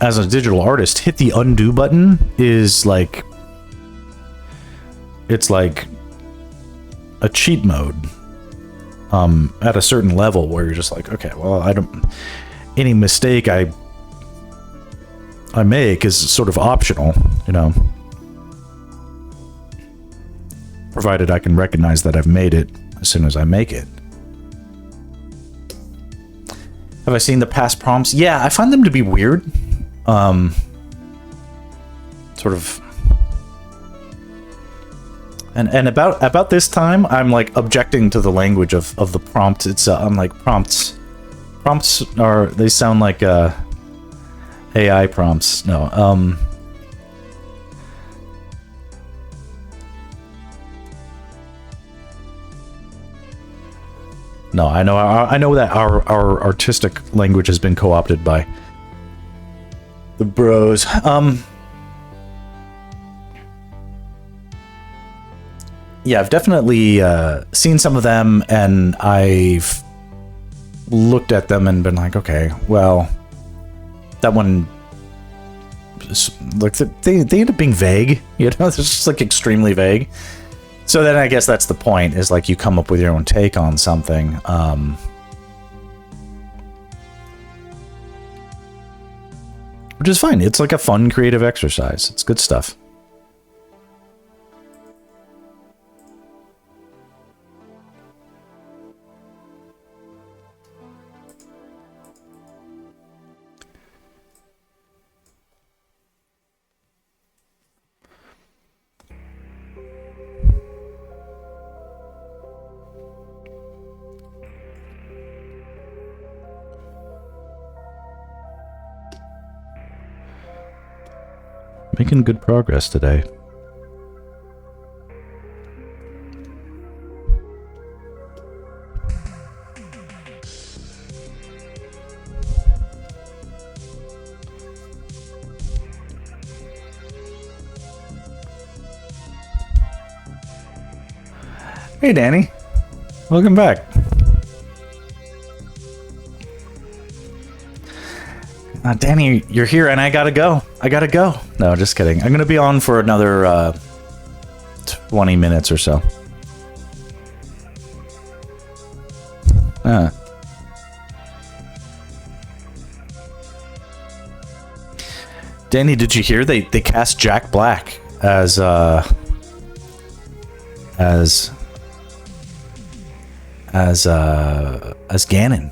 as a digital artist, hit the undo button is like, it's like a cheat mode at a certain level where you're just like, okay, well, any mistake I make is sort of optional, you know, provided I can recognize that I've made it as soon as I make it. Have I seen the past prompts? Yeah, I find them to be weird. Sort of. And about this time, I'm like objecting to the language of the prompt itself. I'm like, prompts are, they sound like AI prompts. No, no, I know that our artistic language has been co-opted by the bros. Yeah, I've definitely seen some of them, and I've looked at them and been like, okay, well, that one, like, they end up being vague, you know, it's just like extremely vague. So then I guess that's the point, is like you come up with your own take on something. Which is fine. It's like a fun creative exercise. It's good stuff. Making good progress today. Hey, Danny. Welcome back. Danny, you're here and I gotta go. No, just kidding. I'm gonna be on for another 20 minutes or so. Danny, did you hear they cast Jack Black as Ganon?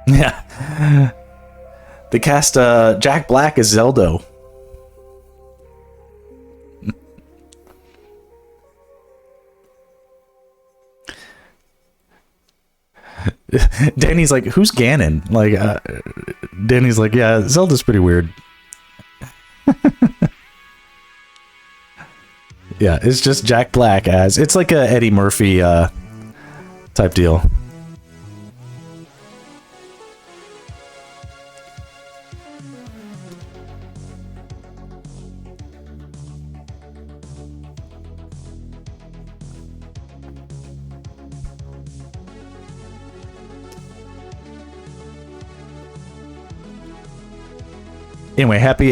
Yeah. They cast Jack Black as Zelda. Danny's like, who's Ganon? Like, Danny's like, yeah, Zelda's pretty weird. Yeah, it's just Jack Black as... It's like a Eddie Murphy type deal. Anyway, happy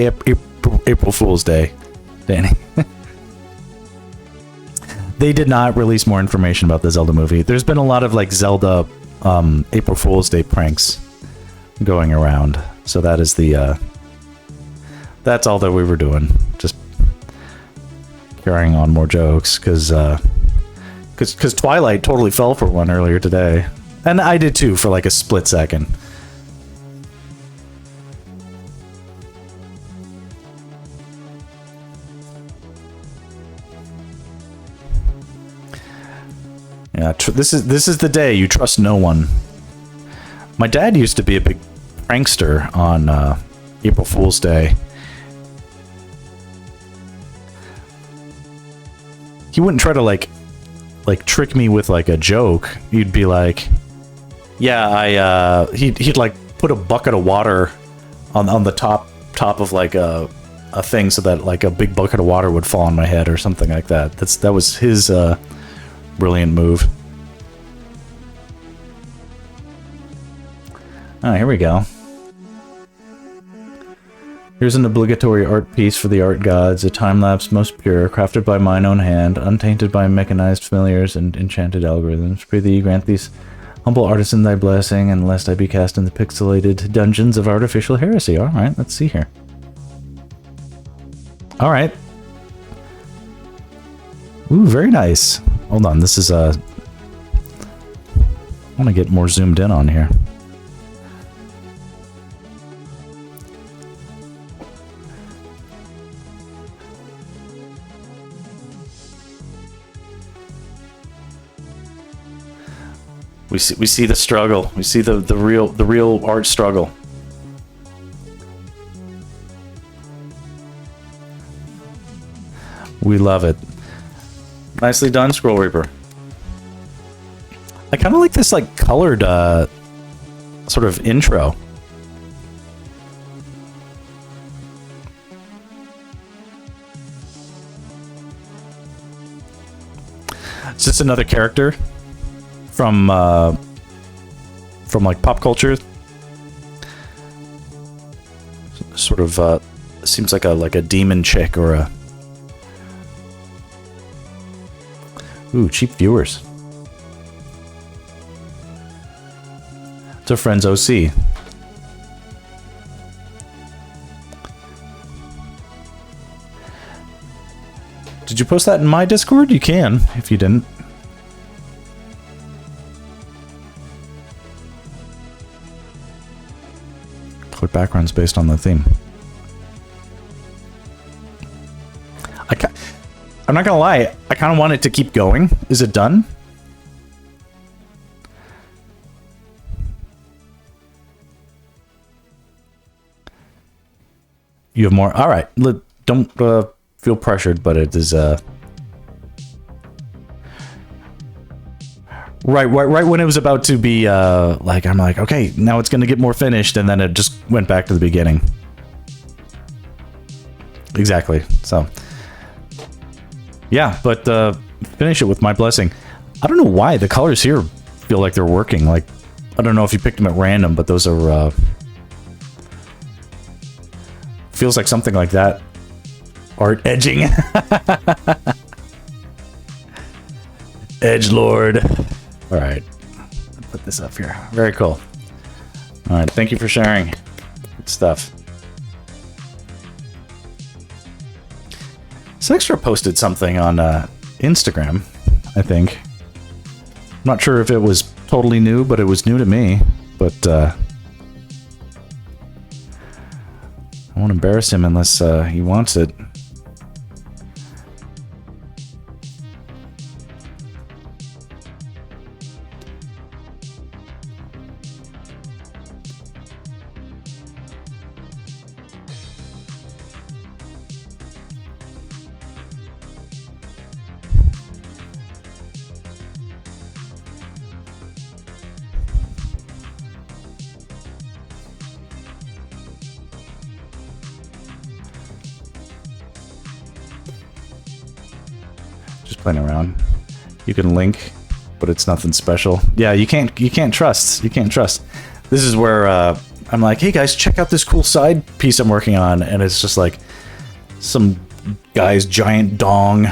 April Fool's Day, Danny. They did not release more information about the Zelda movie. There's been a lot of like Zelda April Fool's Day pranks going around. So that is the that's all that we were doing. Just carrying on more jokes because Twilight totally fell for one earlier today. And I did too for like a split second. Yeah, this is the day you trust no one. My dad used to be a big prankster on April Fool's Day. He wouldn't try to like trick me with like a joke. He'd be like, "Yeah, he'd like put a bucket of water on the top of like a thing so that like a big bucket of water would fall on my head or something like that." That was his brilliant move. Ah, here we go. Here's an obligatory art piece for the art gods, a time-lapse most pure, crafted by mine own hand, untainted by mechanized familiars and enchanted algorithms. Prithee, grant these humble artisan thy blessing, and lest I be cast in the pixelated dungeons of artificial heresy. Alright, let's see here. Alright. Ooh, very nice. Hold on, this is I want to get more zoomed in on here. We see the struggle. We see the real art struggle. We love it. Nicely done, Scroll Reaper. I kind of like this like colored sort of intro. It's just another character from like pop culture. Sort of seems like a demon chick or a ooh, cheap viewers. To Friends OC. Did you post that in my Discord? You can, if you didn't. Color backgrounds based on the theme. I'm not gonna lie, I kind of want it to keep going. Is it done? You have more? Alright, don't feel pressured, but it is... Right when it was about to be, like, I'm like, okay, now it's gonna get more finished, and then it just went back to the beginning. Exactly, so... Yeah, but finish it with my blessing. I don't know why the colors here feel like they're working. Like, I don't know if you picked them at random, but those are... feels like something like that. Art edging. Edgelord. Alright. Put this up here. Very cool. Alright, thank you for sharing. Good stuff. Sextra posted something on Instagram, I think. I'm not sure if it was totally new, but it was new to me. But I won't embarrass him unless he wants it. Playing around. You can link, but it's nothing special. Yeah, you can't trust. You can't trust. This is where I'm like, hey guys, check out this cool side piece I'm working on, and it's just like some guy's giant dong.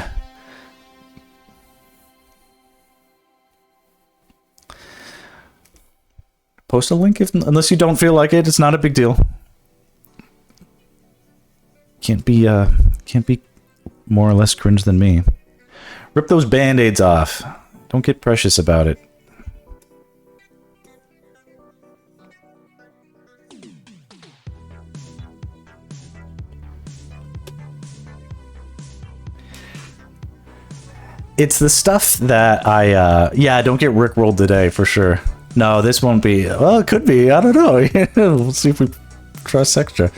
Post a link unless you don't feel like it. It's not a big deal. Can't be more or less cringe than me. Rip those band-aids off. Don't get precious about it. It's the stuff that I, yeah, don't get rickrolled today, for sure. No, this won't be. Well, it could be. I don't know. We'll see if we trust extra.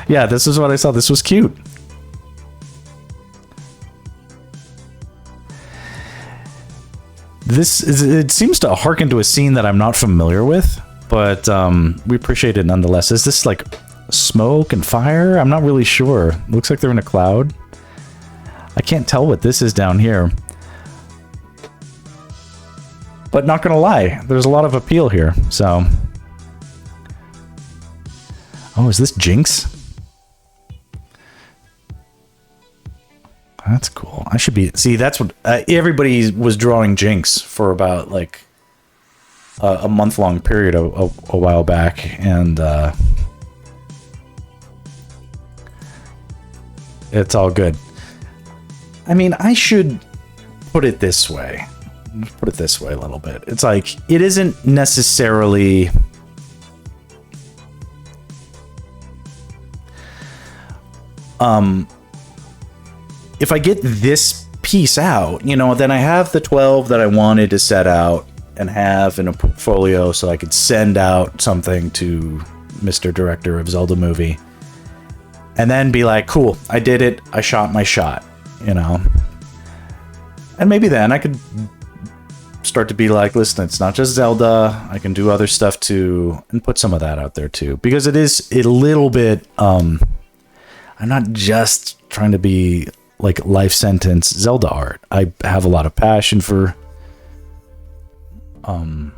Yeah, this is what I saw. This was cute. It seems to harken to a scene that I'm not familiar with, but we appreciate it nonetheless. Is this like smoke and fire? I'm not really sure. Looks like they're in a cloud. I can't tell what this is down here. But not gonna lie, there's a lot of appeal here, so... Oh, is this Jinx? That's cool. I should be... See, that's what... everybody was drawing Jinx for about, like, a month-long period a while back, and, it's all good. I mean, I should put it this way. Put it this way a little bit. It's like, it isn't necessarily... if I get this piece out, you know, then I have the 12 that I wanted to set out and have in a portfolio so I could send out something to Mr. Director of Zelda movie. And then be like, cool, I did it. I shot my shot, you know. And maybe then I could start to be like, listen, it's not just Zelda. I can do other stuff too, and put some of that out there too. Because it is a little bit, I'm not just trying to be like life sentence Zelda art. I have a lot of passion for the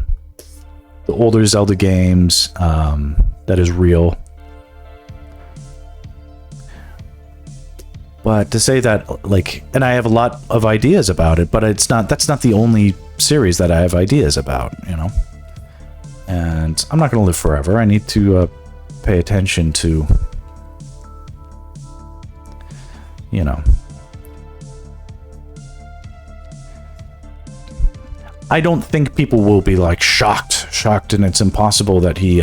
older Zelda games. That is real. But to say that, like, and I have a lot of ideas about it, but that's not the only series that I have ideas about, you know? And I'm not going to live forever. I need to pay attention to, you know. I don't think people will be, like, shocked, and it's impossible that he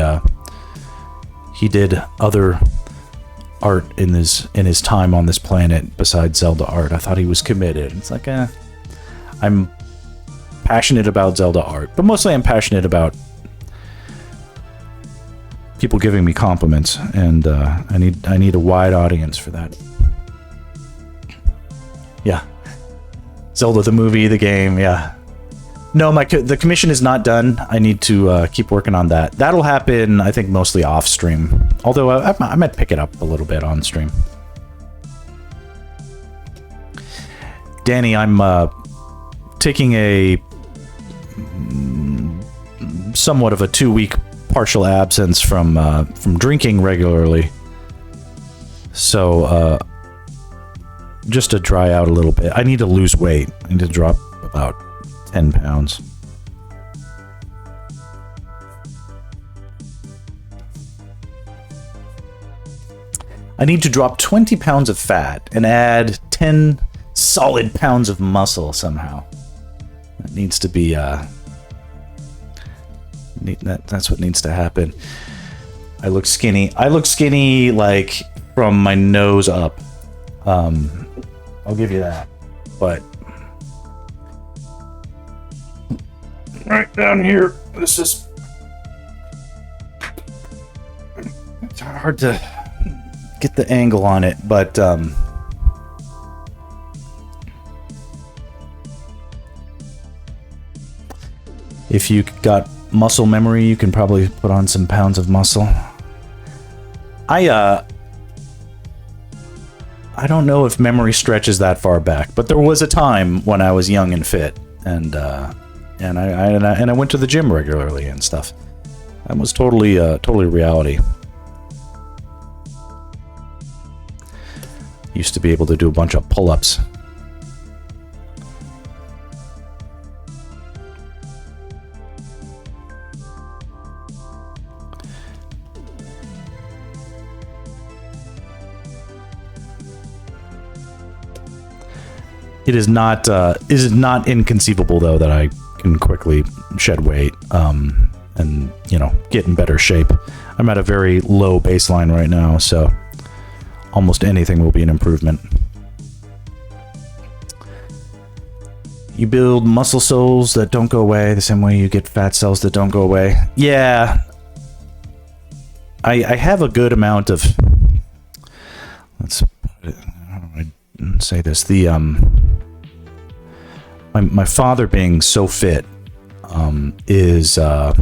did other art in his time on this planet besides Zelda art. I thought he was committed. It's like, I'm passionate about Zelda art, but mostly I'm passionate about people giving me compliments, and I need a wide audience for that. Yeah, Zelda the movie, the game, yeah. No, the commission is not done. I need to keep working on that. That'll happen, I think, mostly off stream. Although I might pick it up a little bit on stream. Danny, I'm taking a somewhat of a 2-week partial absence from drinking regularly. So just to dry out a little bit. I need to lose weight. I need to drop about 10 pounds. I need to drop 20 pounds of fat and add 10 solid pounds of muscle somehow. That needs to be, that's what needs to happen. I look skinny. I look skinny, like, from my nose up. I'll give you that. But right down here, this is... It's hard to get the angle on it, but if you got muscle memory, you can probably put on some pounds of muscle. I don't know if memory stretches that far back, but there was a time when I was young and fit, and I went to the gym regularly and stuff. That was totally reality. Used to be able to do a bunch of pull-ups. It is not inconceivable, though, that I can quickly shed weight and, you know, get in better shape. I'm at a very low baseline right now, so almost anything will be an improvement. You build muscle cells that don't go away the same way you get fat cells that don't go away. Yeah. I have a good amount of... Let's put it, how do I say this? The my father being so fit is a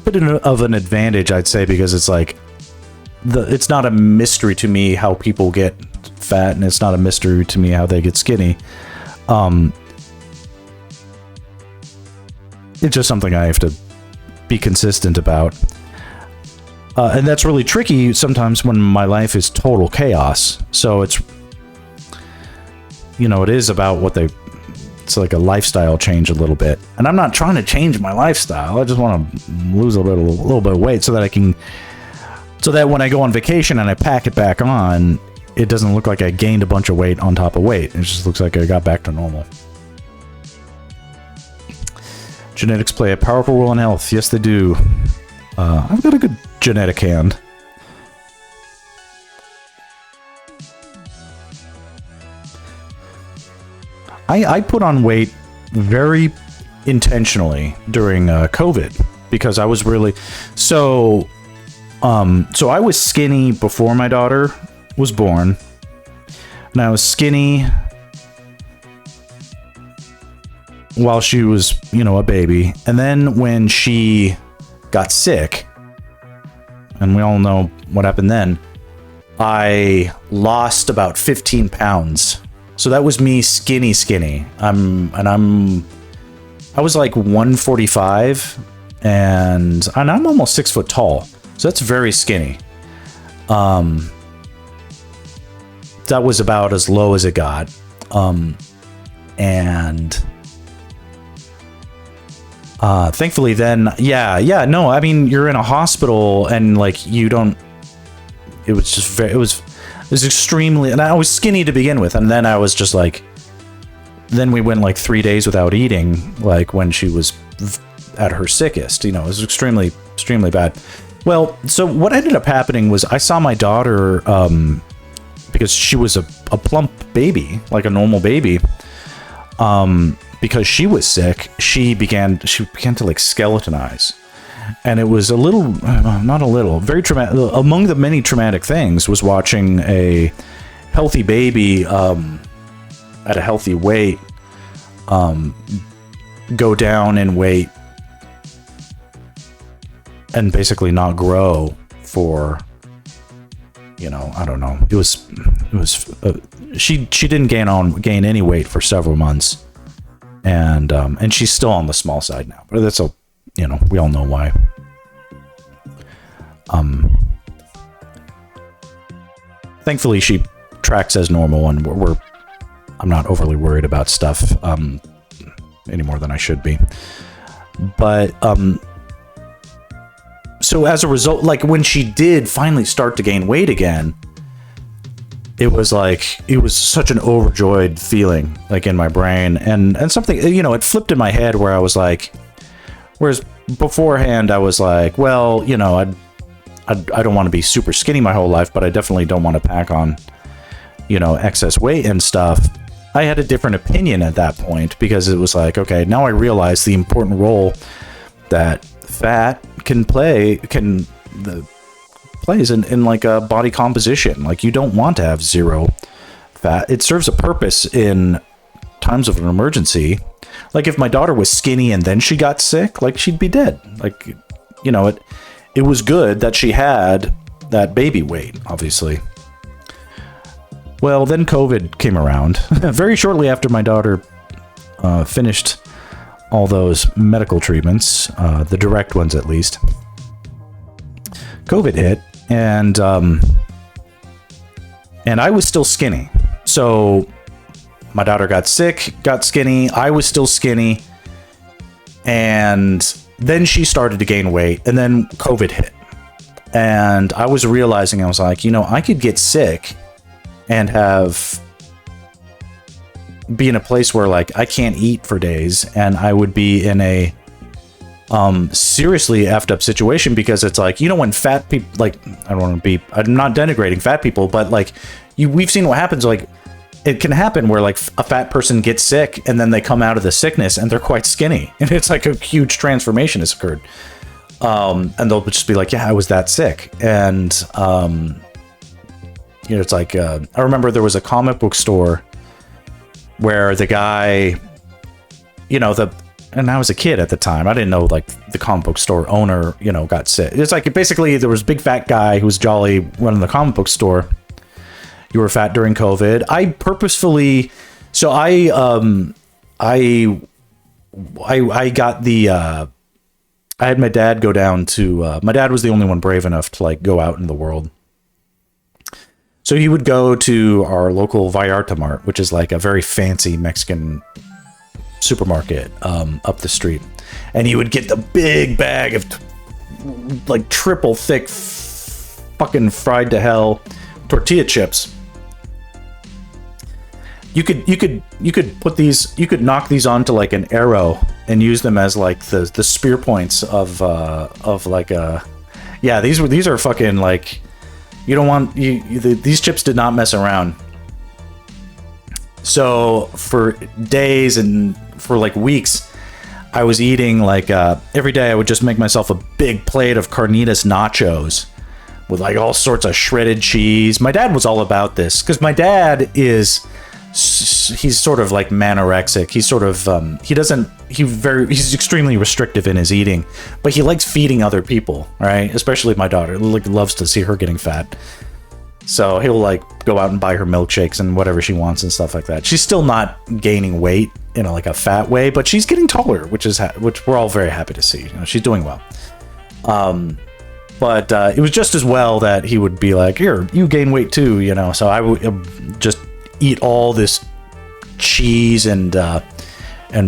bit of an advantage, I'd say, because it's like it's not a mystery to me how people get fat, and it's not a mystery to me how they get skinny. It's just something I have to be consistent about. And that's really tricky sometimes when my life is total chaos. So it's, you know, it is about it's like a lifestyle change a little bit. And I'm not trying to change my lifestyle. I just want to lose a little bit of weight so that when I go on vacation and I pack it back on, it doesn't look like I gained a bunch of weight on top of weight. It just looks like I got back to normal. Genetics play a powerful role in health. Yes, they do. I've got a good genetic hand. I put on weight very intentionally during COVID because I was really so I was skinny before my daughter was born, and I was skinny while she was, you know, a baby. And then when she got sick, and we all know what happened then, I lost about 15 pounds. So that was me skinny. I was like 145, and I'm almost 6 foot tall. So that's very skinny. That was about as low as it got. Thankfully then, no, I mean, you're in a hospital and like you don't, it was just very, it was extremely, and I was skinny to begin with, and then I was just like, then we went like 3 days without eating, like when she was at her sickest, you know, it was extremely bad. Well, so what ended up happening was I saw my daughter, because she was a plump baby, like a normal baby, because she was sick, she began to like skeletonize. And it was a little, not a little, very traumatic. Among the many traumatic things was watching a healthy baby at a healthy weight go down in weight and basically not grow for, you know, I don't know. It was she didn't gain any weight for several months, and she's still on the small side now. But that's a, you know, we all know why. Thankfully she tracks as normal, and I'm not overly worried about stuff any more than I should be. But so as a result, like when she did finally start to gain weight again, it was such an overjoyed feeling, like in my brain, and something, you know, it flipped in my head where I was like, whereas beforehand I was like, well, you know, I don't want to be super skinny my whole life, but I definitely don't want to pack on, you know, excess weight and stuff. I had a different opinion at that point, because it was like, okay, now I realize the important role that fat plays in like a body composition. Like, you don't want to have zero fat. It serves a purpose in times of an emergency. Like if my daughter was skinny and then she got sick, like she'd be dead. Like, you know, it was good that she had that baby weight, obviously. Well, then COVID came around very shortly after my daughter finished all those medical treatments, the direct ones at least. COVID hit, and I was still skinny. So my daughter got sick, got skinny, I was still skinny, and then she started to gain weight, and then COVID hit. And I was realizing, I was like, you know, I could get sick and be in a place where like I can't eat for days, and I would be in a seriously effed up situation, because it's like, you know, when fat people, like, I'm not denigrating fat people, but like we've seen what happens. Like, it can happen where like a fat person gets sick and then they come out of the sickness and they're quite skinny, and it's like a huge transformation has occurred. And they'll just be like, yeah, I was that sick. And you know, it's like I remember there was a comic book store where the guy, you know, and I was a kid at the time, I didn't know, like, the comic book store owner, you know, got sick. It's like, basically, there was a big fat guy who was jolly running the comic book store. You were fat during COVID. I purposefully, so I got the, I had my dad go down to, my dad was the only one brave enough to, like, go out in the world. So he would go to our local Vallarta Mart, which is like a very fancy Mexican supermarket up the street, and he would get the big bag of like triple thick fucking fried to hell tortilla chips, you could put these, you could knock these onto like an arrow and use them as like the spear points of like a, yeah, these are fucking like, you don't want, these chips did not mess around. So for days and for like weeks, I was eating like every day I would just make myself a big plate of carnitas nachos with like all sorts of shredded cheese. My dad was all about this because my dad is, he's sort of like manorexic. He's sort of he's extremely restrictive in his eating, but he likes feeding other people, right? Especially my daughter, like loves to see her getting fat. So he'll like go out and buy her milkshakes and whatever she wants and stuff like that. She's still not gaining weight in like a fat way, but she's getting taller, which we're all very happy to see. You know, she's doing well. But it was just as well that he would be like, "Here, you gain weight too," you know. So I would just eat all this cheese and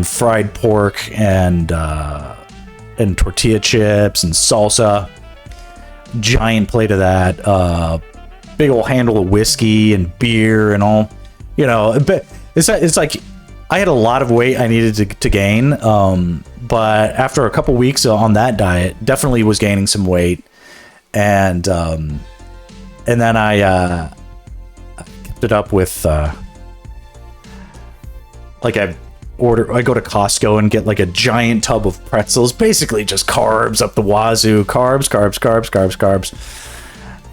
fried pork and tortilla chips and salsa. Giant plate of that. Big old handle of whiskey and beer and all, you know. But it's like I had a lot of weight I needed to gain, but after a couple weeks on that diet, definitely was gaining some weight, and then I kept it up with like I go to Costco and get like a giant tub of pretzels, basically just carbs up the wazoo, carbs,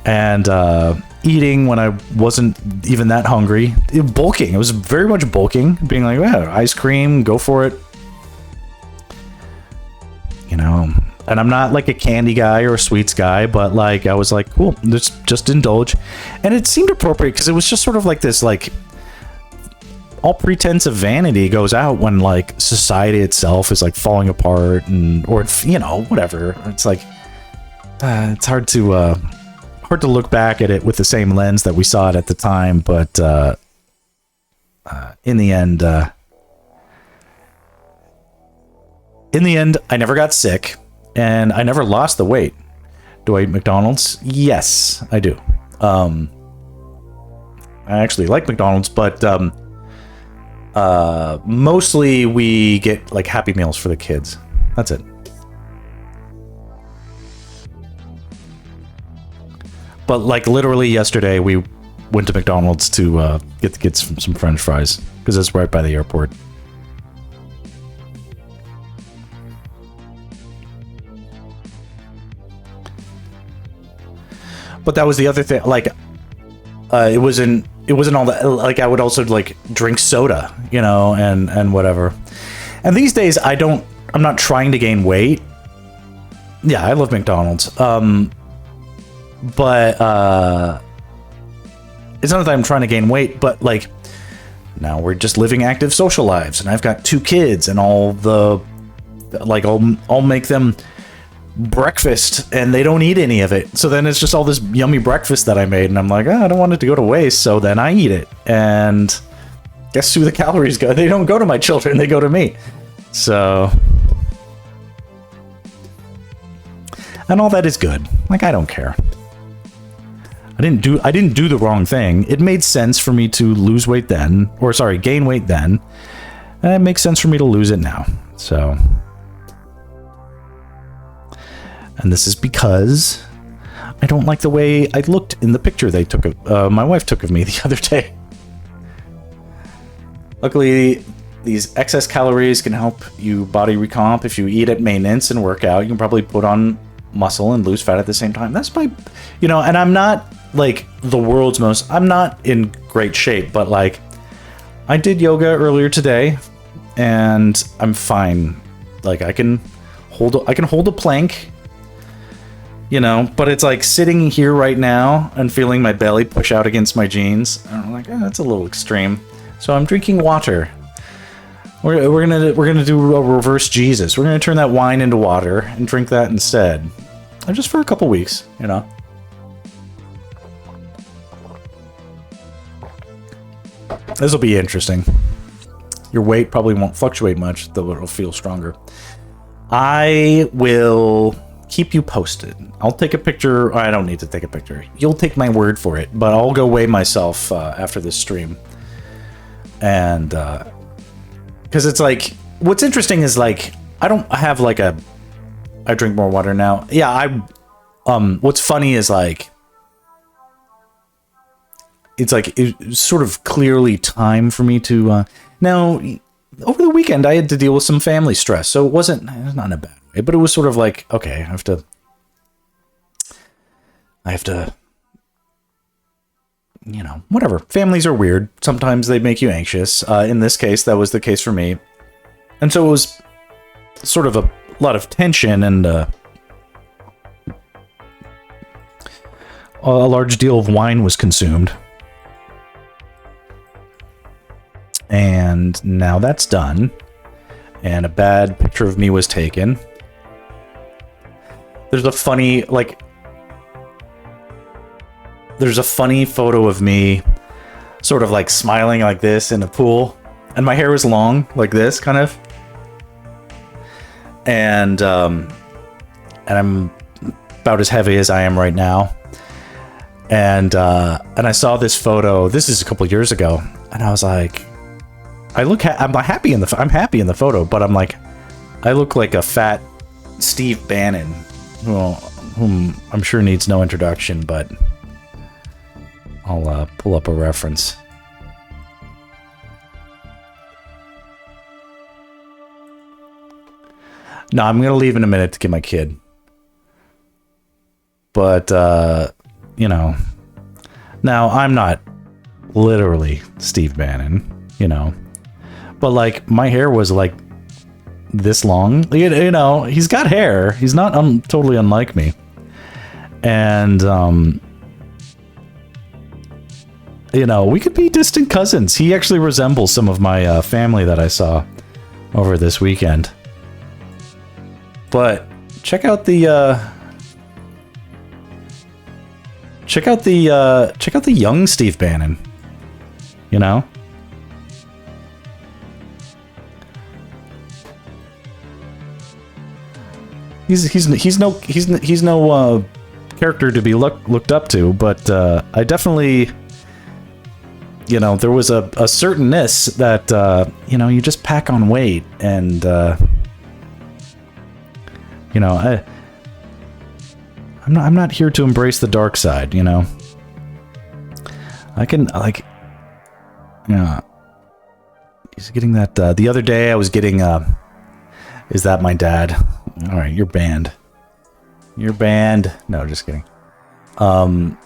and eating when I wasn't even that hungry. Bulking. It was very much bulking. Being like, wow, ice cream, go for it. You know, and I'm not like a candy guy or a sweets guy, but like I was like, cool, let's just indulge. And it seemed appropriate because it was just sort of like this, like, all pretense of vanity goes out when like society itself is like falling apart, and or you know, whatever. It's like it's hard to look back at it with the same lens that we saw it at the time, but in the end, I never got sick, and I never lost the weight. Do I eat McDonald's? Yes, I do. I actually like McDonald's, but mostly we get like Happy Meals for the kids. That's it. But like literally yesterday, we went to McDonald's to get some French fries because it's right by the airport. But that was the other thing. Like, it wasn't all that. Like, I would also like drink soda, you know, and whatever. And these days, I'm not trying to gain weight. Yeah, I love McDonald's. But it's not that I'm trying to gain weight, but like now we're just living active social lives, and I've got 2 kids, and I'll make them breakfast and they don't eat any of it. So then it's just all this yummy breakfast that I made, and I'm like, I don't want it to go to waste, so then I eat it. And guess who the calories go? They don't go to my children, they go to me. So, and all that is good. Like, I don't care. I didn't do the wrong thing. It made sense for me to lose weight then, or sorry, gain weight then. And it makes sense for me to lose it now. So, and this is because I don't like the way I looked in the picture they took of my wife took of me the other day. Luckily, these excess calories can help you body recomp. If you eat at maintenance and work out, you can probably put on muscle and lose fat at the same time. That's my, you know, and I'm not like the world's most, I'm not in great shape, but like I did yoga earlier today and I'm fine. Like I can hold a plank, you know, but it's like sitting here right now and feeling my belly push out against my jeans. I'm like, that's a little extreme. So I'm drinking water. We're gonna do a reverse Jesus. We're gonna turn that wine into water and drink that instead, and just for a couple weeks, you know. This will be interesting. Your weight probably won't fluctuate much, though it'll feel stronger. I will keep you posted. I'll take a picture. I don't need to take a picture. You'll take my word for it, but I'll go weigh myself after this stream. And because it's like, what's interesting is like, I don't have like a, I drink more water now. Yeah, what's funny is like, it's like, it's sort of clearly time for me to, now, over the weekend, I had to deal with some family stress. So it was not in a bad way, but it was sort of like, okay, I have to, you know, whatever. Families are weird. Sometimes they make you anxious. In this case, that was the case for me. And so it was sort of a lot of tension and a large deal of wine was consumed. And now that's done. And a bad picture of me was taken. There's a funny, like, there's a funny photo of me sort of like smiling like this in a pool. And my hair was long, like this, kind of. And I'm about as heavy as I am right now. And I saw this photo, this is a couple years ago, and I was like, I'm happy in the photo, but I'm like, I look like a fat Steve Bannon, whom I'm sure needs no introduction, but I'll pull up a reference. No, I'm gonna leave in a minute to get my kid. But you know, now I'm not literally Steve Bannon, you know. But like my hair was like this long, you know. He's got hair. He's not totally unlike me, and you know, we could be distant cousins. He actually resembles some of my family that I saw over this weekend. But check out the young Steve Bannon. You know. He's no character to be looked up to, but I definitely, you know, there was a certainness that you know, you just pack on weight, and you know, I'm not here to embrace the dark side, you know. I can, like, yeah. He's getting that. The other day I was getting is that my dad? All right, you're banned. You're banned. No, just kidding. But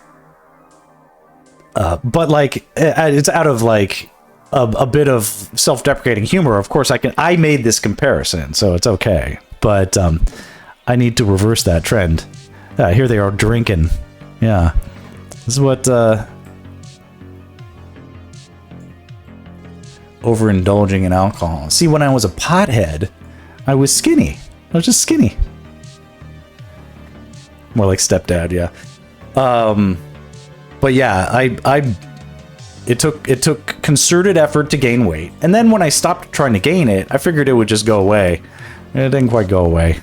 like, it's out of like a bit of self-deprecating humor. Of course, I made this comparison, so it's okay. But I need to reverse that trend. Here they are drinking. Yeah, this is what overindulging in alcohol. See, when I was a pothead, I was skinny. I was just skinny. More like stepdad, yeah. But yeah, it took concerted effort to gain weight, and then when I stopped trying to gain it, I figured it would just go away. And it didn't quite go away,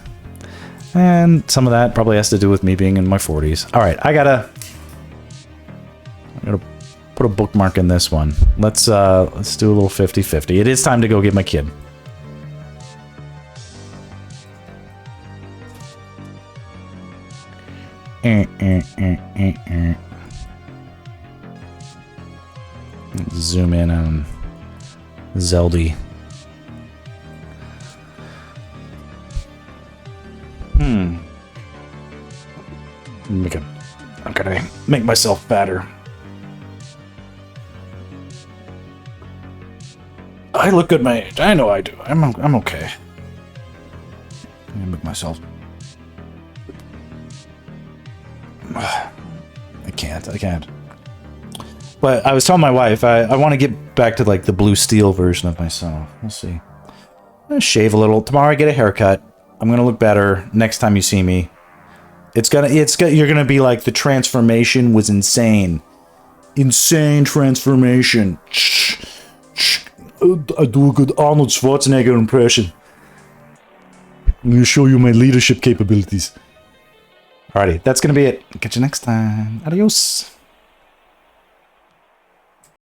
and some of that probably has to do with me being in my 40s. All right, I gotta put a bookmark in this one. Let's do a little 50-50. It is time to go get my kid. Zoom in on Zeldy. I'm gonna make myself fatter. I look good my age. I know I do. I'm okay. I'm gonna make myself. I can't. But I was telling my wife, I want to get back to like the blue steel version of myself. We'll see. I'm gonna shave a little. Tomorrow I get a haircut. I'm gonna look better next time you see me. You're gonna be like, the transformation was insane. Insane transformation. I do a good Arnold Schwarzenegger impression. I'm gonna show you my leadership capabilities. Alrighty, that's gonna be it. Catch you next time. Adios.